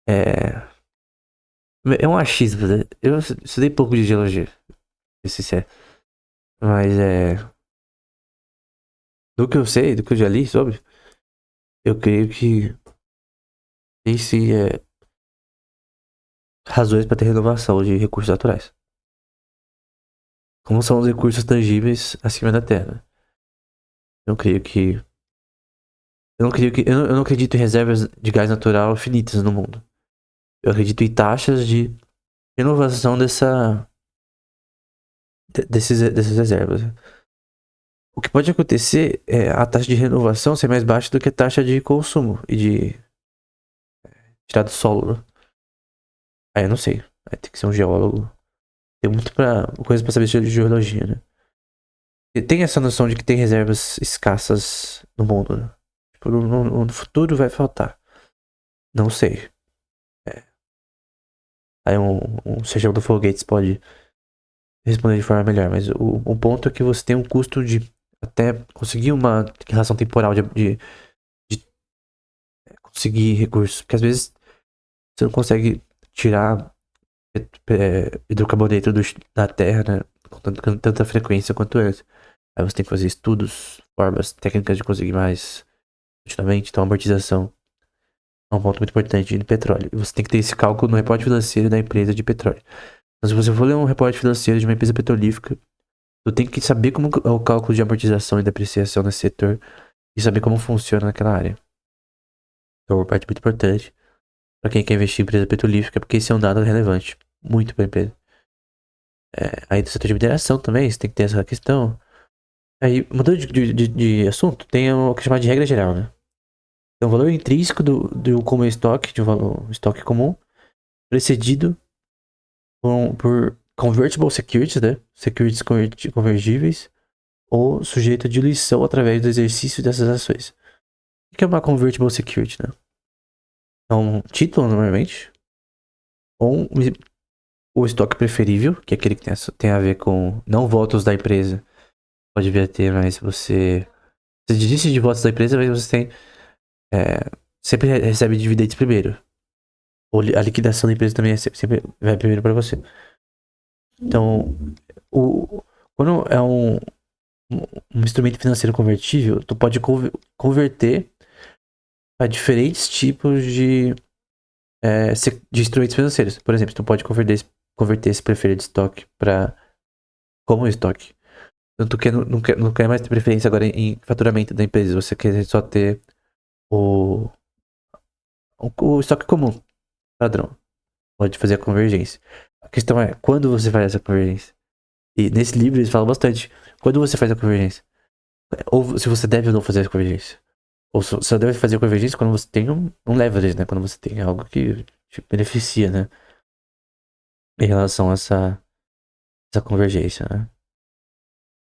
É, é um achismo, né? Eu estudei pouco de geologia, pra ser sincero. Mas do que eu sei, do que eu já li sobre, eu creio que tem sim razões para ter renovação de recursos naturais. Como são os recursos tangíveis acima da Terra? Eu creio que. Eu não creio que. Eu não acredito em reservas de gás natural finitas no mundo. Eu acredito em taxas de renovação dessas reservas. O que pode acontecer é a taxa de renovação ser mais baixa do que a taxa de consumo e de tirar do solo, né? Aí eu não sei. Aí tem que ser um geólogo. Tem muito coisa pra saber de geologia, né? E tem essa noção de que tem reservas escassas no mundo, né? Tipo, no futuro vai faltar. Não sei. É. Aí um Sejão do Foguetes pode responder de forma melhor. Mas o ponto é que você tem um custo de até conseguir uma relação temporal de conseguir recursos. Porque às vezes você não consegue tirar hidrocarboneto da terra, né? Com tanta frequência quanto antes. Aí você tem que fazer estudos, formas, técnicas de conseguir mais continuamente. Então, a amortização é um ponto muito importante no petróleo. E você tem que ter esse cálculo no reporte financeiro da empresa de petróleo. Então, se você for ler um reporte financeiro de uma empresa petrolífera, tu tem que saber como é o cálculo de amortização e depreciação nesse setor e saber como funciona naquela área. Então, é uma parte muito importante para quem quer investir em empresa petrolífera, porque esse é um dado relevante, muito para a empresa. Aí do setor de mineração também, você tem que ter essa questão. Aí, mudando de assunto, tem o que é chamado de regra geral, né? Então, o valor intrínseco do common stock, de um valor estoque comum, precedido por convertible securities, né? Securities convergíveis, ou sujeito a diluição através do exercício dessas ações. O que é uma convertible security, né? É um título, normalmente, ou o estoque preferível, que é aquele que tem a ver com não votos da empresa, pode vir a ter, mas você desiste de votos da empresa, mas você tem sempre recebe dividendos primeiro. Ou a liquidação da empresa também sempre vai primeiro para você. Então, o, quando é um instrumento financeiro convertível, tu pode converter a diferentes tipos de instrumentos financeiros. Por exemplo, tu pode converter esse preferido estoque para como estoque. Então, tu não quer mais ter preferência agora em faturamento da empresa. Você quer só ter o, o estoque comum, padrão. Pode fazer a convergência. A questão é, quando você faz essa convergência? E nesse livro eles falam bastante. Quando você faz a convergência? Ou se você deve ou não fazer a convergência. Ou se você deve fazer a convergência quando você tem um leverage, né? Quando você tem algo que te beneficia, né? Em relação a essa convergência, né?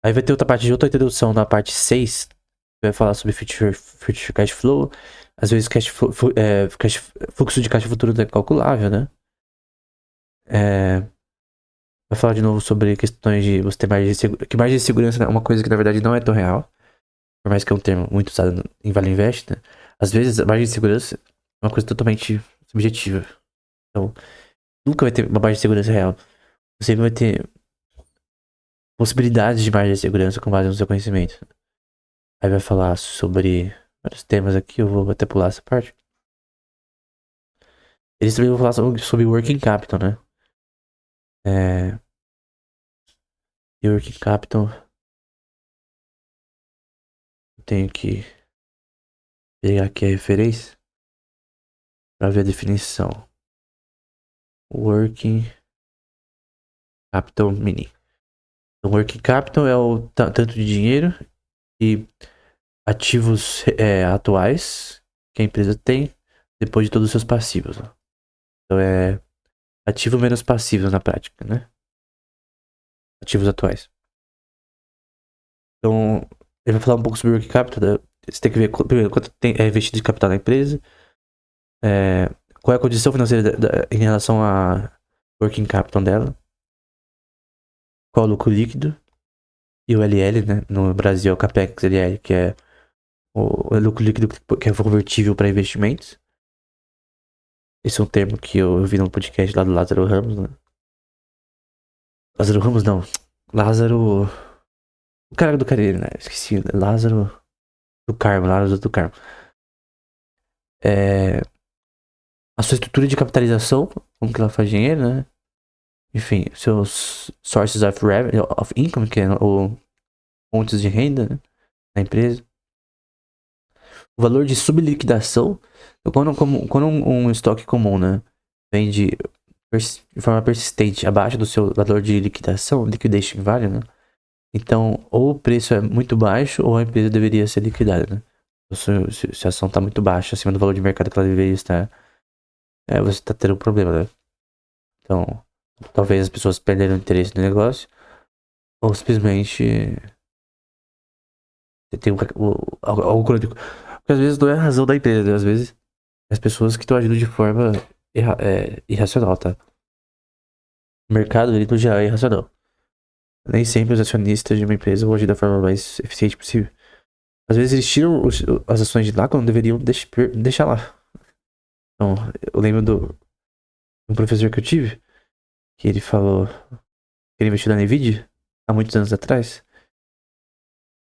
Aí vai ter outra introdução na parte 6. Que vai falar sobre future cash flow. Às vezes fluxo de caixa futuro é calculável, né? Vai falar de novo sobre questões de você ter margem de segurança. Que margem de segurança é uma coisa que na verdade não é tão real. Por mais que é um termo muito usado em Vale Invest, né? Às vezes a margem de segurança é uma coisa totalmente subjetiva. Então, nunca vai ter uma margem de segurança real. Você vai ter possibilidades de margem de segurança com base no seu conhecimento. Aí vai falar sobre vários temas aqui, eu vou até pular essa parte. Eles também vão falar sobre working capital, né? E working capital, eu tenho que pegar aqui a referência para ver a definição. Working capital mini. Então, working capital é o tanto de dinheiro e ativos atuais que a empresa tem depois de todos os seus passivos. Né? Então é ativo menos passivo na prática, né? Ativos atuais. Então, ele vai falar um pouco sobre o working capital. Você tem que ver primeiro quanto é investido de capital na empresa, Qual é a condição financeira em relação a working capital dela? Qual é o lucro líquido? E o LL, né? No Brasil é o Capex LL, que é o lucro líquido que é convertível para investimentos. Esse é um termo que eu vi no podcast lá do Lázaro Ramos, né? Lázaro Ramos não. Lázaro. O cara do Carreiro, né? Esqueci. Lázaro do Carmo. Lázaro do Carmo. A sua estrutura de capitalização, como que ela faz dinheiro, né? Enfim, seus sources of revenue, of income, que é o fontes de renda, né, da empresa. O valor de subliquidação, quando um estoque comum, né, vende de forma persistente abaixo do seu valor de liquidação, liquidation value, né? Então, ou o preço é muito baixo, ou a empresa deveria ser liquidada, né? Se a ação está muito baixa, acima do valor de mercado que ela deveria estar, você está tendo um problema, né? Então, talvez as pessoas perderam o interesse no negócio, ou simplesmente você tem algo crônico. Porque às vezes não é a razão da empresa, né? Às vezes as pessoas que estão agindo de forma irracional, tá? O mercado, ele no geral é irracional. Nem sempre os acionistas de uma empresa vão agir da forma mais eficiente possível. Às vezes eles tiram as ações de lá quando deveriam deixar lá. Então, eu lembro do um professor que eu tive, que ele falou que ele investiu na Nvidia há muitos anos atrás.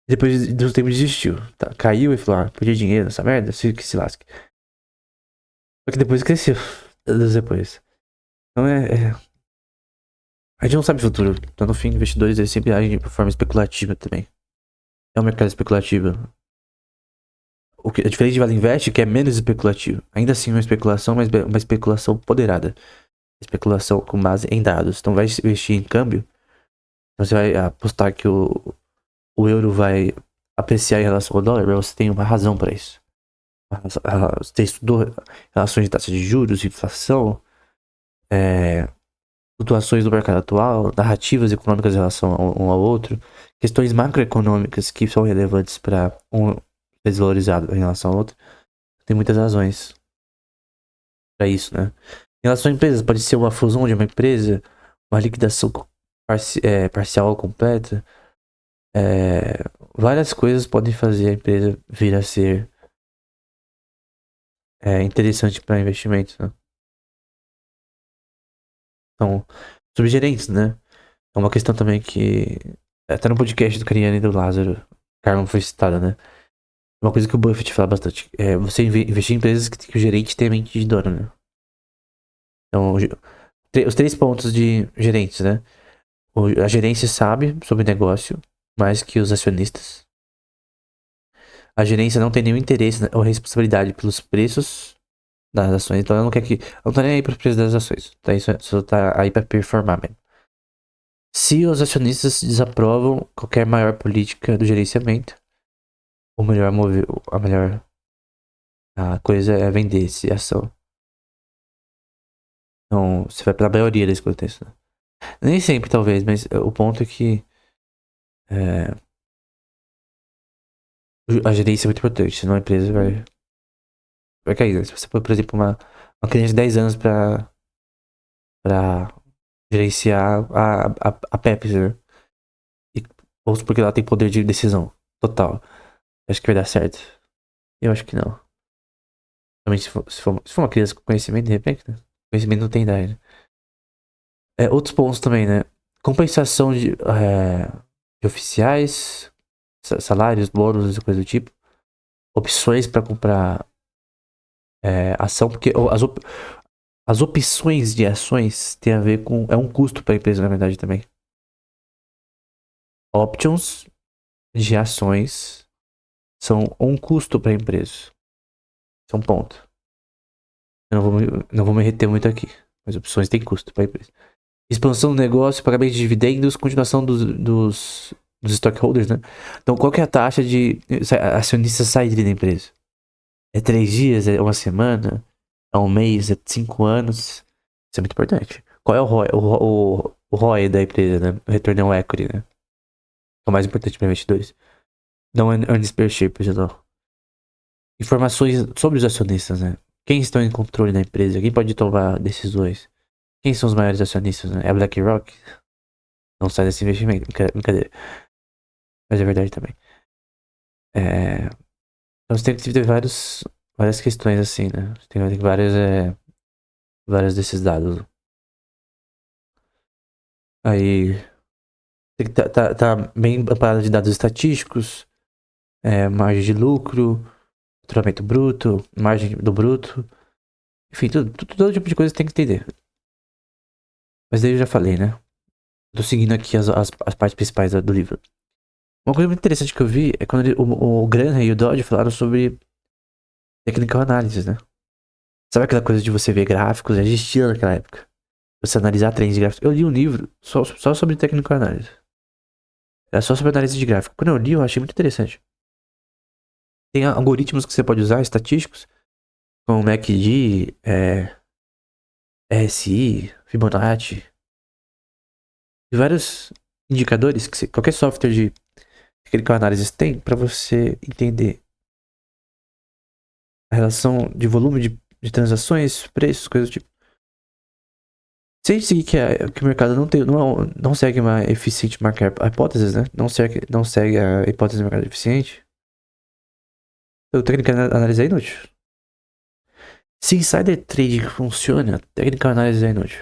Depois de um tempo desistiu. Tá? Caiu e falou, perdi dinheiro nessa merda, que se lasque. Só que depois cresceu. Anos depois. Então a gente não sabe o futuro. Então no fim, investidores eles sempre agem de forma especulativa também. É um mercado especulativo. O que é diferente de Vale Invest, que é menos especulativo. Ainda assim uma especulação, mas uma especulação moderada. Especulação com base em dados. Então vai investir em câmbio. Então você vai apostar que o euro vai apreciar em relação ao dólar, mas você tem uma razão para isso. Você estudou relações de taxa de juros, inflação, flutuações do mercado atual, narrativas econômicas em relação um ao outro, questões macroeconômicas que são relevantes para um desvalorizado em relação ao outro. Tem muitas razões para isso, né? Em relação a empresas, pode ser uma fusão de uma empresa, uma liquidação parcial ou completa. Várias coisas podem fazer a empresa vir a ser interessante para investimentos, né? Então, subgerentes, né? É uma questão também que até no podcast do Cariani e do Lázaro, Carmen foi citada, né? Uma coisa que o Buffett fala bastante é você investir em empresas que o gerente tem a mente de dono, né? Então, os 3 pontos de gerentes, né? A gerência sabe sobre o negócio mais que os acionistas. A gerência não tem nenhum interesse ou responsabilidade pelos preços das ações, então ela não quer que. Ela não tá nem aí para os preços das ações, tá? Isso só tá aí para performar mesmo. Se os acionistas desaprovam qualquer maior política do gerenciamento, a melhor a coisa é vender essa ação. Então, você vai pela maioria desse contexto, né? Nem sempre, talvez, mas o ponto é que a gerência é muito importante, senão a empresa vai cair, né? Se você for, por exemplo, uma criança de 10 anos pra gerenciar a Pepsi, né? E, ou porque ela tem poder de decisão total. Acho que vai dar certo. Eu acho que não. Também se for uma criança com conhecimento, de repente, né? Conhecimento não tem idade, né? Outros pontos também, né? Compensação de oficiais, salários, bônus e coisa do tipo. Opções para comprar ação, porque as opções de ações tem a ver com. É um custo para a empresa, na verdade, também. Options de ações são um custo para a empresa. Isso é um ponto. Eu não vou me reter muito aqui. Mas opções têm custo para a empresa. Expansão do negócio, pagamento de dividendos, continuação dos stockholders, né? Então, qual que é a taxa de acionistas saírem da empresa? É 3 dias? É uma semana? É um mês? É 5 anos? Isso é muito importante. Qual é o ROI, o ROI da empresa, né? O return on equity, né? É o mais importante para investidores. Não earnings per share, por exemplo. Informações sobre os acionistas, né? Quem estão em controle da empresa? Quem pode tomar decisões? Quem são os maiores acionistas? Né? É a BlackRock? Não sai desse investimento. Brincadeira. Mas é verdade também. Então você tem que ter várias questões assim, né? Você tem vários desses dados. Aí tem que tá bem amparado de dados estatísticos, margem de lucro, faturamento bruto, margem do bruto. Enfim, todo tipo de coisa você tem que entender. Mas daí eu já falei, né? Tô seguindo aqui as partes principais do livro. Uma coisa muito interessante que eu vi é quando o Graham e o Dodge falaram sobre technical analysis, né? Sabe aquela coisa de você ver gráficos? Já existia naquela época. Você analisar trends de gráficos. Eu li um livro só sobre technical analysis. Era só sobre análise de gráfico. Quando eu li, eu achei muito interessante. Tem algoritmos que você pode usar, estatísticos, como MACD, RSI, Fibonacci. E vários indicadores que qualquer software de technical analysis tem para você entender a relação de volume de transações, preços, coisas do tipo. Sem seguir que o mercado não segue uma eficiente marcar hipóteses, né? Não segue a hipótese do mercado eficiente. Então, técnica de análise é inútil. Se insider trading funciona, técnica de análise é inútil.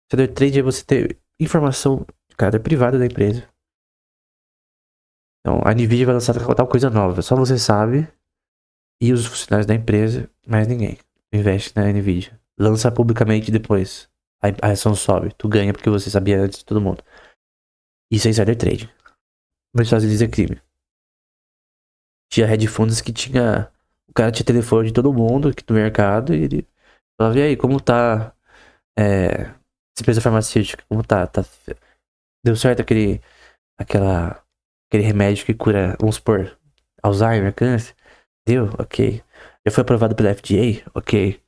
Insider trading é você ter informação de caráter privado da empresa. Então, a Nvidia vai lançar tal coisa nova. Só você sabe e os funcionários da empresa, mais ninguém investe na Nvidia. Lança publicamente depois. A ação sobe. Tu ganha porque você sabia antes de todo mundo. Isso é insider trading. Nos Estados Unidos é crime. Tinha hedge funds que tinha... O cara tinha telefone de todo mundo aqui do mercado e ele falava, e aí, como tá essa empresa farmacêutica? Como tá? Deu certo aquele remédio que cura, vamos supor, Alzheimer, câncer? Deu? Ok. Já foi aprovado pela FDA? Ok.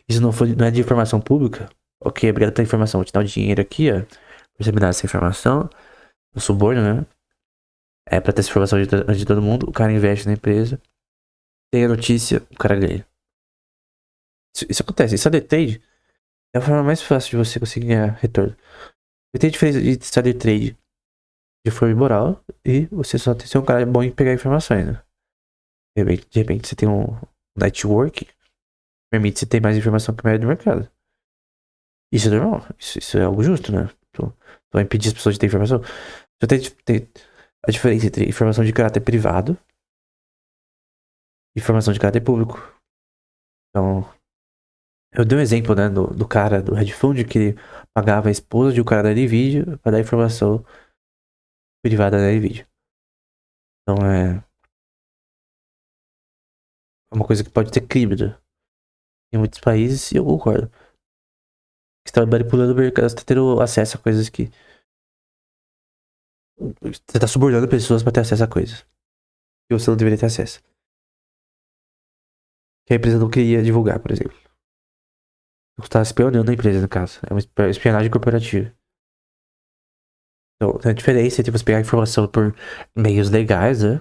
Isso não é de informação pública? Ok, obrigado pela informação. Vou te dar o dinheiro aqui, ó. Pra você me dar essa informação. O suborno, né? É pra ter essa informação antes de todo mundo. O cara investe na empresa. Tem a notícia, o cara ganha. Isso acontece. Insider trade é a forma mais fácil de você conseguir ganhar retorno. E tem a diferença de insider trade de forma imoral e você só tem que ser um cara bom em pegar informações, né? De repente você tem um network que permite você ter mais informação que a maioria do mercado. Isso é normal. Isso é algo justo, né? Tu vai impedir as pessoas de ter informação. Só tem a diferença entre informação de caráter privado e informação de caráter público. Então, eu dei um exemplo, né, do cara do hedge fund que ele pagava a esposa de um cara da Nvidia pra dar informação privada da Nvidia. Então é uma coisa que pode ter crime, né? Em muitos países, e eu concordo. Você tá manipulando o mercado, você tá tendo acesso a coisas que. Você tá subornando pessoas pra ter acesso a coisas que você não deveria ter acesso. Que a empresa não queria divulgar, por exemplo. Você tá espionando a empresa, no caso. É uma espionagem corporativa. Então, a diferença entre você pegar informação por meios legais, né?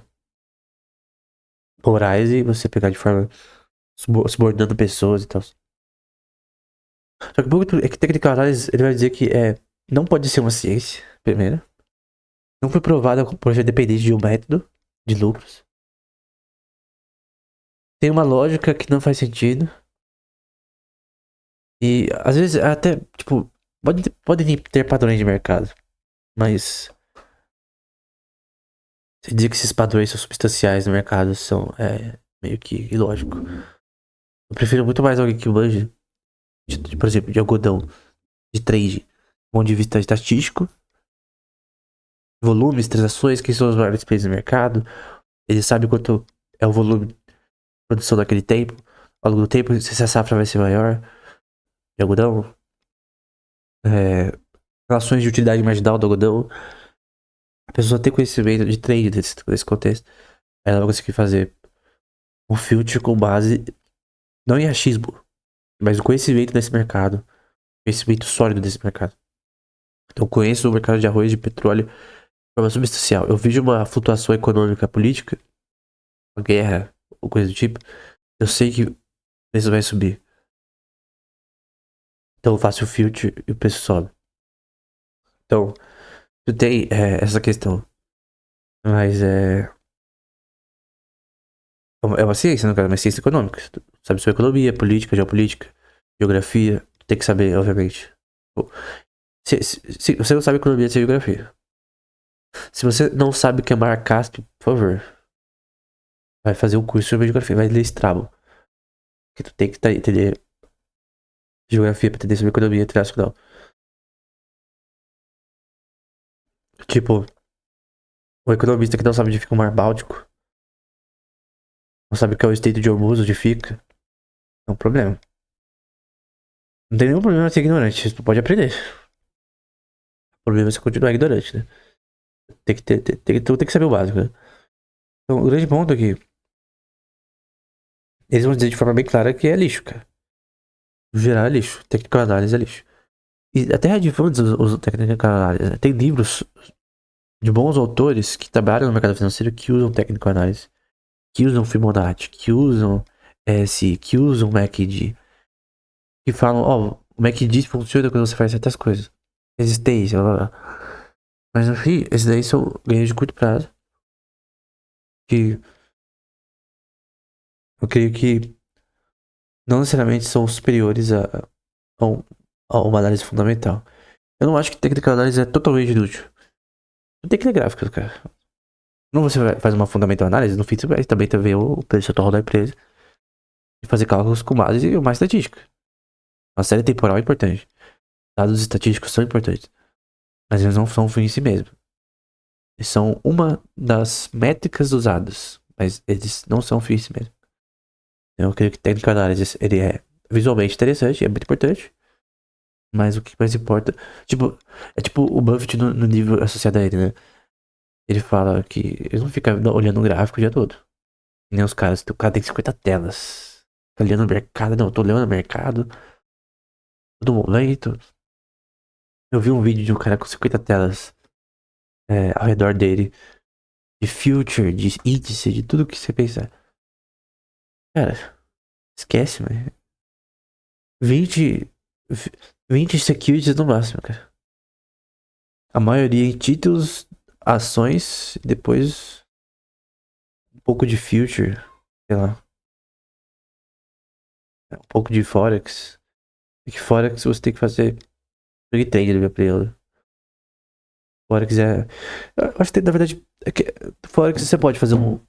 Morais, e você pegar de forma subornando pessoas e tal. Só que o pouco é que técnica análise, ele vai dizer que não pode ser uma ciência, primeiro. Não foi provada por ser dependente de um método de lucros. Tem uma lógica que não faz sentido. E às vezes até, tipo, pode ter padrões de mercado. Mas se dizer que esses padrões são substanciais no mercado são meio que ilógico. Eu prefiro muito mais alguém que manje, por exemplo, de algodão, de trade, do ponto de vista estatístico, volumes, transações, quem são os maiores players no mercado. Ele sabe quanto é o volume de produção daquele tempo. Ao longo do tempo, se a safra vai ser maior de algodão. Relações de utilidade marginal do algodão. A pessoa tem conhecimento de trade desse contexto. Ela vai conseguir fazer um filtro com base não em achismo, mas no conhecimento desse mercado. Conhecimento sólido desse mercado. Então eu conheço o mercado de arroz e de petróleo de forma substancial. Eu vejo uma flutuação econômica política, uma guerra ou coisa do tipo. Eu sei que o preço vai subir. Então eu faço o filtro e o preço sobe. Então, tu tem essa questão. Mas é uma ciência, não, cara? É uma ciência econômica. Tu sabe sobre economia, política, geopolítica, geografia. Tu tem que saber, obviamente. Pô, se você não sabe economia, você geografia. Se você não sabe o que é mar Cáspio, por favor, vai fazer um curso sobre geografia, vai ler Strabo. Porque tu tem que entender geografia pra entender sobre economia internacional. Tipo, o economista que não sabe onde fica o mar Báltico, não sabe o que é o Estreito de Hormuz, onde fica, é um problema. Não tem nenhum problema ser ignorante, tu pode aprender. O problema é você continuar ignorante, né? Tu tem que saber o básico, né? Então, o grande ponto é que eles vão dizer de forma bem clara que é lixo, cara. No geral é lixo. Técnica análise é lixo. E até hedge funds usam técnica análise, né? Tem livros de bons autores que trabalham no mercado financeiro que usam técnica análise, que usam Fibonacci, que usam SI, que usam MACD, que falam, ó, o MACD funciona quando você faz certas coisas. Resistência, blá blá blá. Mas no fim, esses daí são ganhos de curto prazo. Que eu creio que não necessariamente são superiores a uma análise fundamental. Eu não acho que técnica análise é totalmente inútil. Não tem que ler gráficos, cara. Não você faz uma fundamental análise, no fim você vai também ver o preço atual da empresa e fazer cálculos com base em uma estatística. Uma série temporal é importante. Dados estatísticos são importantes. Mas eles não são um fim em si mesmo. Eles são uma das métricas usadas. Mas eles não são um fim em si mesmo. Eu creio que técnica análise ele é visualmente interessante, é muito importante. Mas o que mais importa. Tipo, é tipo o Buffett no nível associado a ele, né? Ele fala que ele não fica olhando o gráfico o dia todo. Nem os caras. O cara tem 50 telas. Tá olhando o mercado. Não, eu tô olhando o mercado. Todo momento. Eu vi um vídeo de um cara com 50 telas ao redor dele. De future, de índice, de tudo que você pensar. Cara, esquece, mano. 20, 20 securities no máximo, cara. A maioria em títulos, ações, depois um pouco de future, sei lá. Um pouco de Forex. É que Forex você tem que fazer swing trade no meu período. Forex é. Eu acho que na verdade. Forex você pode fazer um.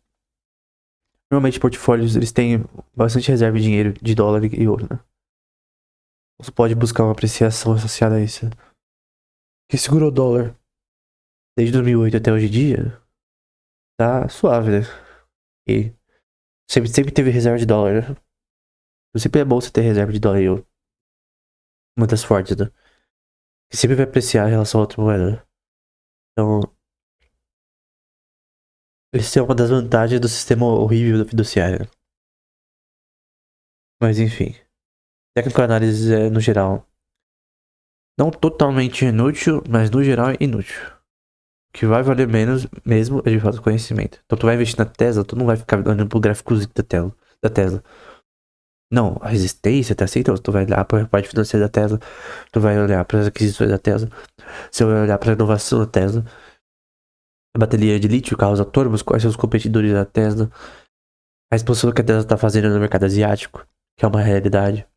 Normalmente portfólios eles têm bastante reserva de dinheiro de dólar e ouro, né? Você pode buscar uma apreciação associada a isso. Que segurou o dólar desde 2008 até hoje em dia, tá suave, né? E sempre teve reserva de dólar, né? Sempre é bom você ter reserva de dólar e ouro. Uma das fortes, né? Que sempre vai apreciar em relação a outra moeda, né? Então, essa é uma das vantagens do sistema horrível da fiduciária, né? Mas enfim. Técnico análise é, no geral, não totalmente inútil, mas no geral é inútil. O que vai valer menos mesmo é de fato conhecimento. Então tu vai investir na Tesla, tu não vai ficar olhando pro gráficozinho da Tesla. Não, a resistência tá assim, então tu vai olhar pra parte financeira da Tesla, tu vai olhar para as aquisições da Tesla, você vai olhar pra inovação da Tesla, a bateria de lítio, carros autônomos, quais são os competidores da Tesla, a expansão que a Tesla tá fazendo no mercado asiático, que é uma realidade.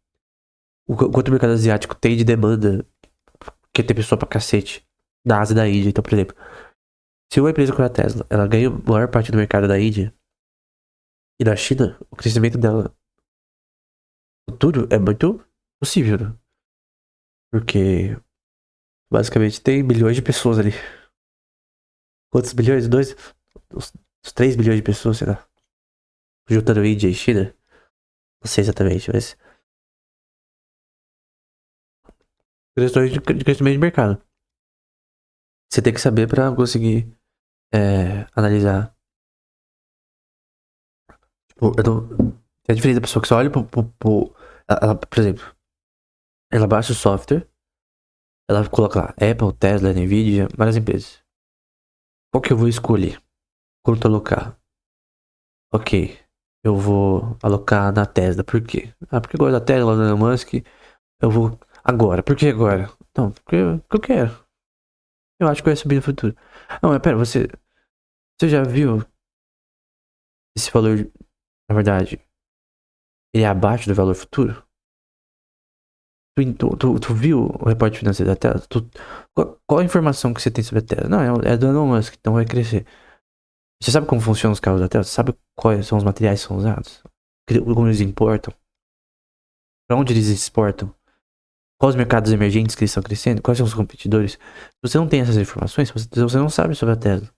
Quanto o mercado asiático tem de demanda, que tem pessoa pra cacete, da Ásia e da Índia. Então, por exemplo, se uma empresa como a Tesla, ela ganha a maior parte do mercado da Índia e da China, o crescimento dela futuro é muito possível, né? Porque basicamente tem milhões de pessoas ali. Quantos bilhões? Dois? Uns 3 bilhões de pessoas, sei lá. Juntando Índia e China. Não sei exatamente, mas. Questões de crescimento de mercado. Você tem que saber pra conseguir analisar. Tipo, é diferente da pessoa que só olha por exemplo, ela baixa o software, ela coloca lá Apple, Tesla, Nvidia, várias empresas. Qual que eu vou escolher? Quanto alocar? Ok, eu vou alocar na Tesla. Por quê? Ah, porque eu gosto da Tesla, do Elon Musk. Eu vou. Agora. Por que agora? Não, porque eu quero. Eu acho que vai subir no futuro. Não, mas pera, você já viu esse valor, na verdade, ele é abaixo do valor futuro? Tu viu o reporte financeiro da Tesla? Qual a informação que você tem sobre a Tesla? Não, é do Elon Musk, então vai crescer. Você sabe como funcionam os carros da Tesla? Você sabe quais são os materiais que são usados? Como eles importam? Para onde eles exportam? Quais os mercados emergentes que eles estão crescendo? Quais são os competidores? Se você não tem essas informações, você não sabe sobre a Tesla.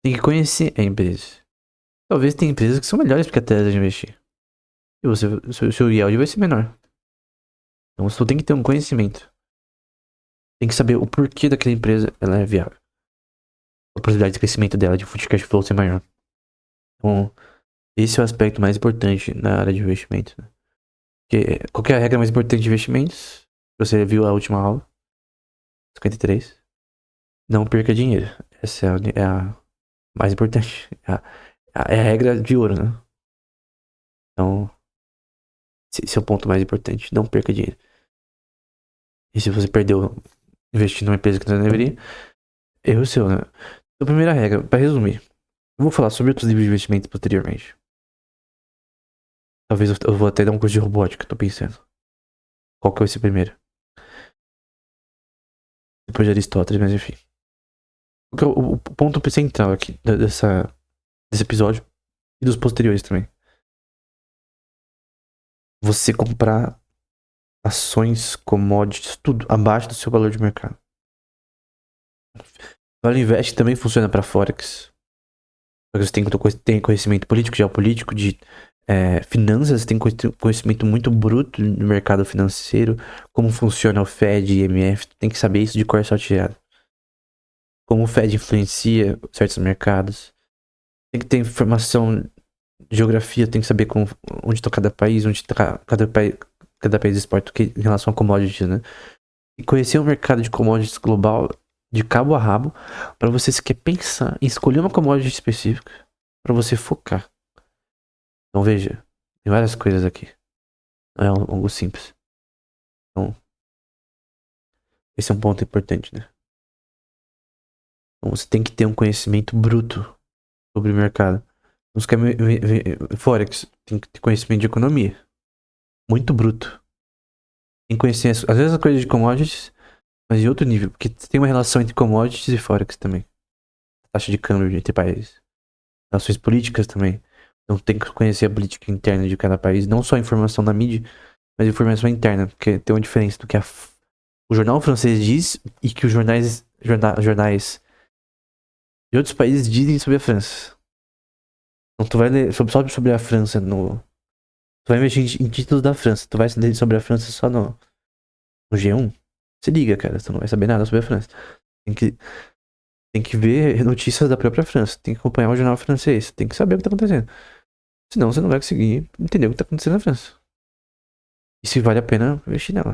Tem que conhecer a empresa. Talvez tenha empresas que são melhores que a Tesla de investir. E seu yield vai ser menor. Então você tem que ter um conhecimento. Tem que saber o porquê daquela empresa ela é viável. A possibilidade de crescimento dela, de free cash flow ser maior. Então, esse é o aspecto mais importante na área de investimento. Né? Porque qual que é a regra mais importante de investimentos? Você viu a última aula? 53. Não perca dinheiro. Essa é a mais importante. É a regra de ouro, né? Então, esse é o ponto mais importante. Não perca dinheiro. E se você perdeu investindo numa empresa que não deveria, erro seu, né? Então, primeira regra, para resumir. Eu vou falar sobre outros livros de investimento posteriormente. Talvez eu vou até dar um curso de robótica, tô pensando. Qual que vai ser primeiro? Depois de Aristóteles, mas enfim. O ponto central aqui desse episódio e dos posteriores também. Você comprar ações, commodities, tudo abaixo do seu valor de mercado. Vale Invest também funciona para Forex. Você tem conhecimento político, geopolítico, de finanças, tem conhecimento muito bruto do mercado financeiro, como funciona o Fed e IMF, tem que saber isso de cor salteado. Como o Fed influencia certos mercados. Tem que ter informação de geografia, tem que saber onde está cada país, onde tá cada país exporta o que em relação a commodities, né? E conhecer o mercado de commodities global de cabo a rabo para você sequer pensar em escolher uma commodity específica para você focar. Então veja, tem várias coisas aqui. Não é algo simples. Então, esse é um ponto importante, né? Então você tem que ter um conhecimento bruto sobre o mercado. Você quer Forex, tem que ter conhecimento de economia. Muito bruto. Tem que conhecer, às vezes, as coisas de commodities, mas em outro nível. Porque tem uma relação entre commodities e Forex também. Taxa de câmbio entre países. Relações políticas também. Então tem que conhecer a política interna de cada país. Não só a informação da mídia, mas a informação interna. Porque tem uma diferença do que o jornal francês diz e que os jornais de outros países dizem sobre a França. Então tu vai ler só sobre a França no... Tu vai investir em títulos da França. Tu vai ler sobre a França só no G1. Se liga, cara. Tu não vai saber nada sobre a França. Tem que ver notícias da própria França. Tem que acompanhar o jornal francês. Tem que saber o que tá acontecendo. Senão você não vai conseguir entender o que tá acontecendo na França. E se vale a pena investir nela.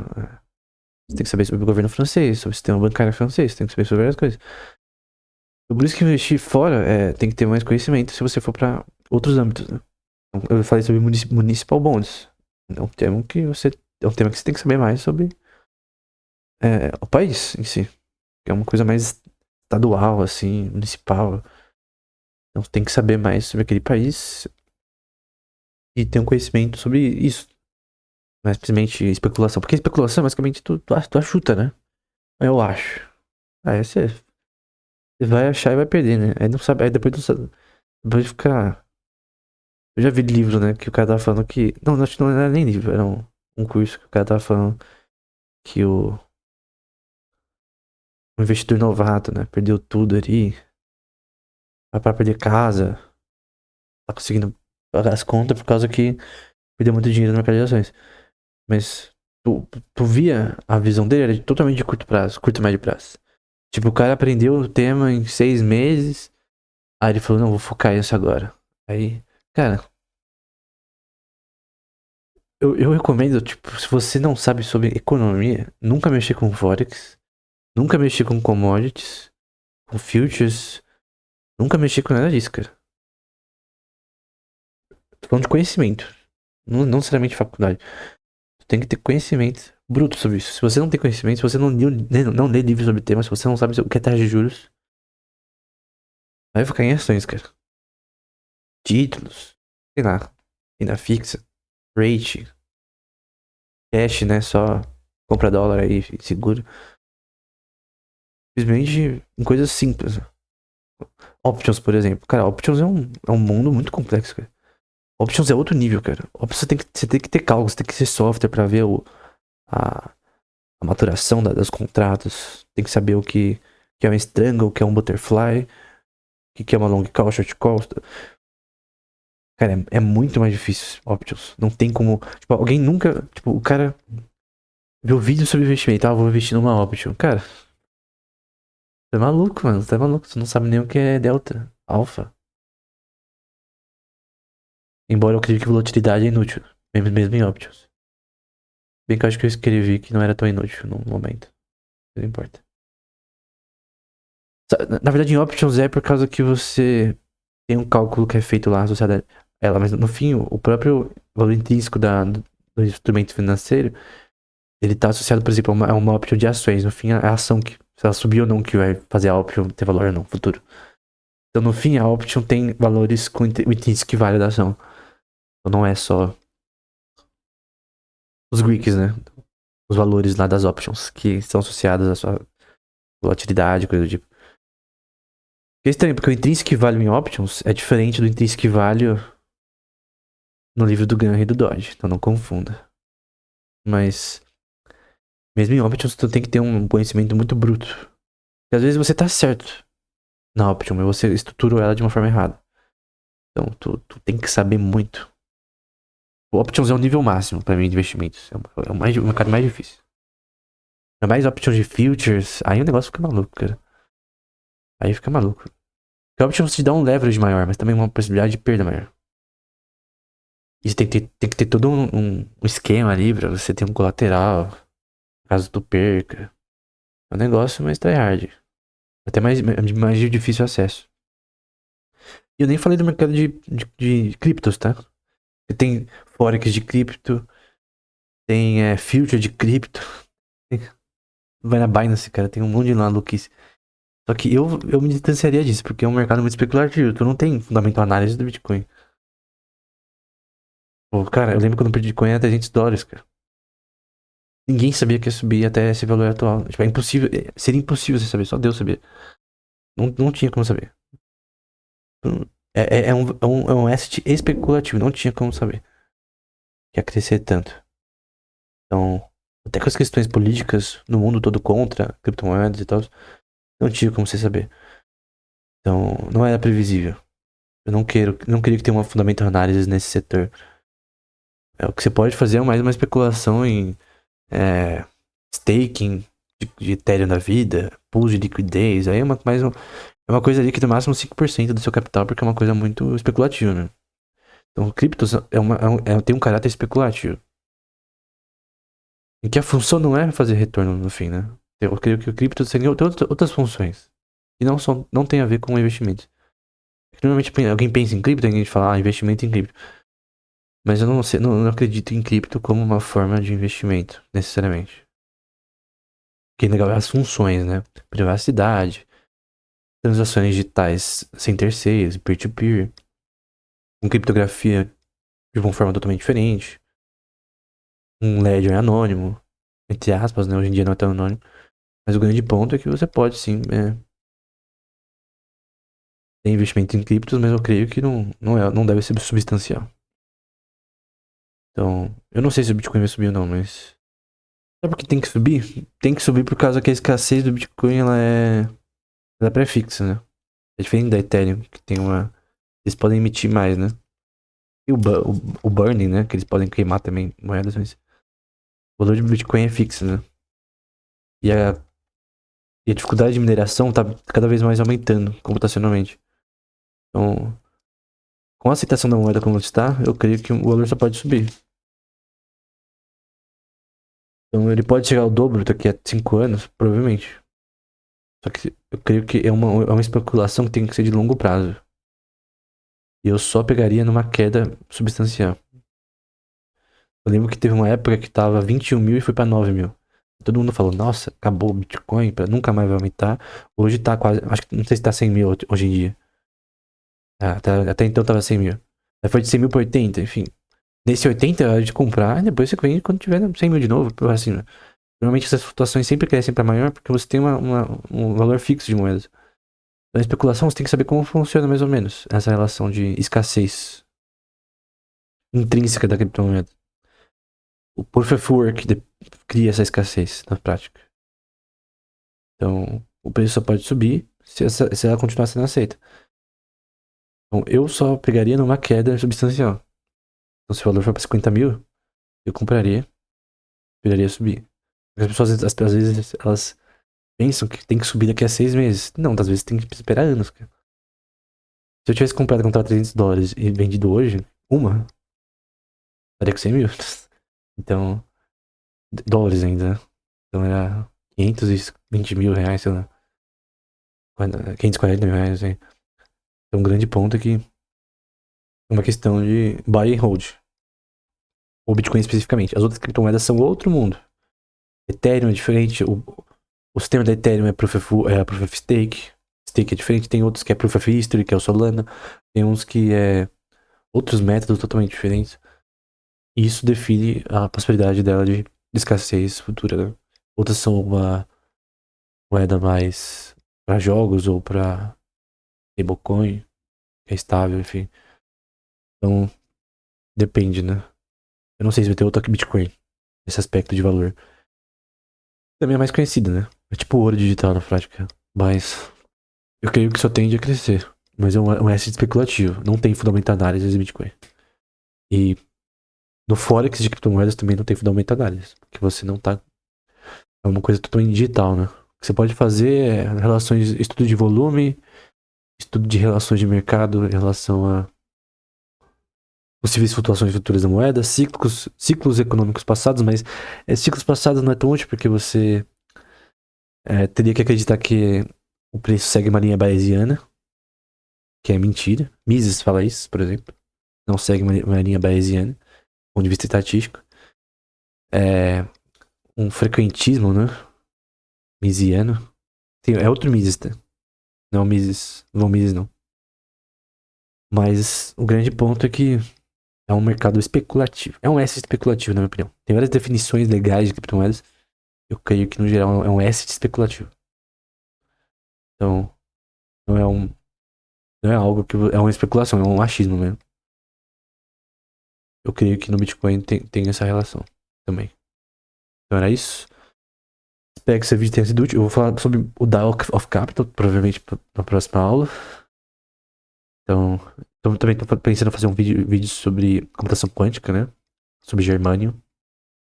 Você tem que saber sobre o governo francês, sobre o sistema bancário francês. Tem que saber sobre várias coisas. Por isso que investir fora tem que ter mais conhecimento se você for pra outros âmbitos, né? Eu falei sobre municipal bonds. É um tema que você tem que saber mais sobre o país em si. Que é uma coisa mais estadual, assim, municipal. Então tem que saber mais sobre aquele país e ter um conhecimento sobre isso. Não é simplesmente especulação. Porque especulação, basicamente, tu achuta, né? Eu acho. Aí você vai achar e vai perder, né? Aí não sabe. Aí depois tu sabe. Depois fica. Eu já vi livro, né? Que o cara tava falando que. Não, acho que não era nem livro, era um curso que o cara tava falando que o investidor novato, né? Perdeu tudo ali. Vai pra perder casa. Tá conseguindo pagar as contas por causa que perdeu muito dinheiro no mercado de ações. Mas tu via a visão dele era totalmente de curto prazo, curto e médio prazo. Tipo, o cara aprendeu o tema em 6 meses. Aí ele falou, não, vou focar nisso agora. Aí, cara, eu recomendo, tipo, se você não sabe sobre economia, nunca mexer com Forex, nunca mexer com commodities, com futures, nunca mexer com nada disso, cara. Tô falando de conhecimento, não necessariamente faculdade. tem que ter conhecimento bruto sobre isso. Se você não tem conhecimento, se você não lê livros sobre o tema, se você não sabe o que é taxa de juros, vai ficar em ações, cara. Títulos, sei lá, renda fixa, rate, cash, né? Só compra dólar aí, seguro. Simplesmente em coisas simples. Options, por exemplo. Cara, options é um mundo muito complexo, cara. Options é outro nível, cara. Options você tem que ter cálculo, você tem que ser software pra ver a, a maturação dos contratos. Tem que saber o que é um strangle, o que é um butterfly, o que é uma long call, short call. Cara, é muito mais difícil options. Não tem como. Tipo, alguém nunca. Tipo, o cara viu vídeo sobre investimento. Ah, vou investir numa option. Cara, você é maluco, mano. Você tá maluco. Você não sabe nem o que é delta, alfa. Embora eu acredite que volatilidade é inútil. Mesmo em options. Bem que eu acho que eu escrevi que não era tão inútil no momento. Não importa. Na verdade, em options é por causa que você tem um cálculo que é feito lá associado a ela. Mas no fim, o próprio valor intrínseco do instrumento financeiro, ele tá associado, por exemplo, a uma option de ações. No fim, a ação que, se ela subir ou não, que vai fazer a option ter valor ou não no futuro. Então, no fim, a option tem valores com o intrínseco que vale da ação. Então, não é só os Greeks, né? Os valores lá das options que estão associados à sua volatilidade, coisa do tipo. É estranho, porque o intrinsic value em options é diferente do intrinsic value no livro do Gann e do Dodge. Então não confunda. Mas, mesmo em options, tu tem que ter um conhecimento muito bruto. Porque às vezes você tá certo na option, mas você estruturou ela de uma forma errada. Então tu tem que saber muito. O options é o nível máximo pra mim de investimentos. É o mercado mais difícil. É mais options de futures. Aí o negócio fica maluco, cara. Aí fica maluco. Porque options te dá um leverage maior, mas também uma possibilidade de perda maior. E você tem que ter todo um esquema ali pra você ter um colateral, caso tu perca. É um negócio mais tryhard. Até mais de difícil acesso. E eu nem falei do mercado de criptos, tá? Você tem forex de cripto, tem future de cripto. Vai na Binance, cara, tem um monte de maluquice. Só que eu me distanciaria disso, porque é um mercado muito especulativo. Tu não tem fundamental análise do Bitcoin. Pô, cara, eu lembro quando o Bitcoin era $300, cara. Ninguém sabia que ia subir até esse valor atual. Tipo, é impossível. Seria impossível você saber, só Deus sabia. Não tinha como saber. É um asset especulativo, não tinha como saber que ia crescer tanto. Então, até com as questões políticas no mundo todo contra criptomoedas e tal, não tinha como você saber. Então, não era previsível. Eu não queria que tenha uma fundamental análise nesse setor. O que você pode fazer é mais uma especulação em staking de Ethereum da vida, pools de liquidez. Aí é uma coisa ali que no máximo 5% do seu capital, porque é uma coisa muito especulativa, né? Então, criptos tem um caráter especulativo. Em que a função não é fazer retorno no fim, né? Eu creio que o cripto tem outras funções. E não tem a ver com investimento. Normalmente alguém pensa em cripto, alguém fala, investimento em cripto. Mas eu não acredito em cripto como uma forma de investimento, necessariamente. Que é legal é as funções, né? Privacidade, transações digitais sem terceiros, peer-to-peer, com criptografia de uma forma totalmente diferente. Um ledger anônimo, entre aspas, né? Hoje em dia não é tão anônimo. Mas o grande ponto é que você pode sim ter investimento em criptos, mas eu creio que não deve ser substancial. Então, eu não sei se o Bitcoin vai subir ou não, mas. Sabe por que tem que subir? Tem que subir por causa que a escassez do Bitcoin ela é pré-fixa, né? É diferente da Ethereum, que tem uma. Eles podem emitir mais, né? E o burning, né? Que eles podem queimar também moedas, mas. O valor do Bitcoin é fixo, né? E a dificuldade de mineração tá cada vez mais aumentando computacionalmente. Então, com a aceitação da moeda como está, eu creio que o valor só pode subir. Então ele pode chegar ao dobro daqui a 5 anos, provavelmente. Só que eu creio que é uma especulação que tem que ser de longo prazo. E eu só pegaria numa queda substancial. Eu lembro que teve uma época que tava 21 mil e foi pra 9 mil. Todo mundo falou, nossa, acabou o Bitcoin, nunca mais vai aumentar. Hoje tá quase, acho que não sei se tá 100 mil hoje em dia. Até então tava 100 mil. Aí foi de 100 mil pra 80, enfim. Nesse 80 é hora de comprar, e depois você vende quando tiver 100 mil de novo, por assim, né? Normalmente essas flutuações sempre crescem pra maior porque você tem um valor fixo de moedas. Na especulação você tem que saber como funciona mais ou menos essa relação de escassez intrínseca da criptomoeda. O Proof of Work cria essa escassez na prática. Então, o preço só pode subir se ela continuar sendo aceita. Então, eu só pegaria numa queda substancial. Então, se o valor for para 50 mil, eu compraria, esperaria subir. As pessoas, às vezes, elas pensam que tem que subir daqui a 6 meses. Não, às vezes tem que esperar anos, cara. Se eu tivesse comprado quando tava $300 e vendido hoje, estaria com 100 mil. Então, dólares ainda, né? Então era 520 mil reais, sei lá. 540 mil reais, hein? Então, um grande ponto é que é uma questão de buy and hold. O Bitcoin especificamente. As outras criptomoedas são outro mundo. Ethereum é diferente. O sistema da Ethereum é Proof of Stake. Stake é diferente. Tem outros que é Proof of History, que é o Solana. Tem uns que é outros métodos totalmente diferentes. E isso define a possibilidade dela de escassez futura, né? Outras são uma moeda mais para jogos ou para stablecoin, que é estável, enfim. Então, depende, né? Eu não sei se vai ter outro que Bitcoin, nesse aspecto de valor. Também é mais conhecida, né? É tipo ouro digital na prática. Mas eu creio que só tende a crescer. Mas é um asset especulativo. Não tem fundamental análise de Bitcoin. E no Forex de criptomoedas também não tem fundamental análise. Porque você não tá. É uma coisa totalmente digital, né? O que você pode fazer é relações, estudo de volume, estudo de relações de mercado em relação a possíveis flutuações futuras da moeda, ciclos econômicos passados, mas ciclos passados não é tão útil porque você teria que acreditar que o preço segue uma linha bayesiana, que é mentira. Mises fala isso, por exemplo. Não segue uma linha bayesiana, do ponto de vista estatístico. É um frequentismo, né? Misiano. É outro Mises, tá? Não é o Mises, não é o Mises, não. Mas o grande ponto é que é um mercado especulativo. É um asset especulativo, na minha opinião. Tem várias definições legais de criptomoedas. Eu creio que, no geral, é um asset especulativo. Então, não é um. Não é algo que. É uma especulação, é um achismo mesmo. Eu creio que no Bitcoin tem essa relação também. Então era isso. Espero que esse vídeo tenha sido útil. Eu vou falar sobre o DAO of Capital, provavelmente na próxima aula. Então, também tô pensando em fazer um vídeo sobre computação quântica, né? Sobre germânio.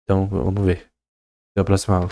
Então, vamos ver. Até a próxima aula.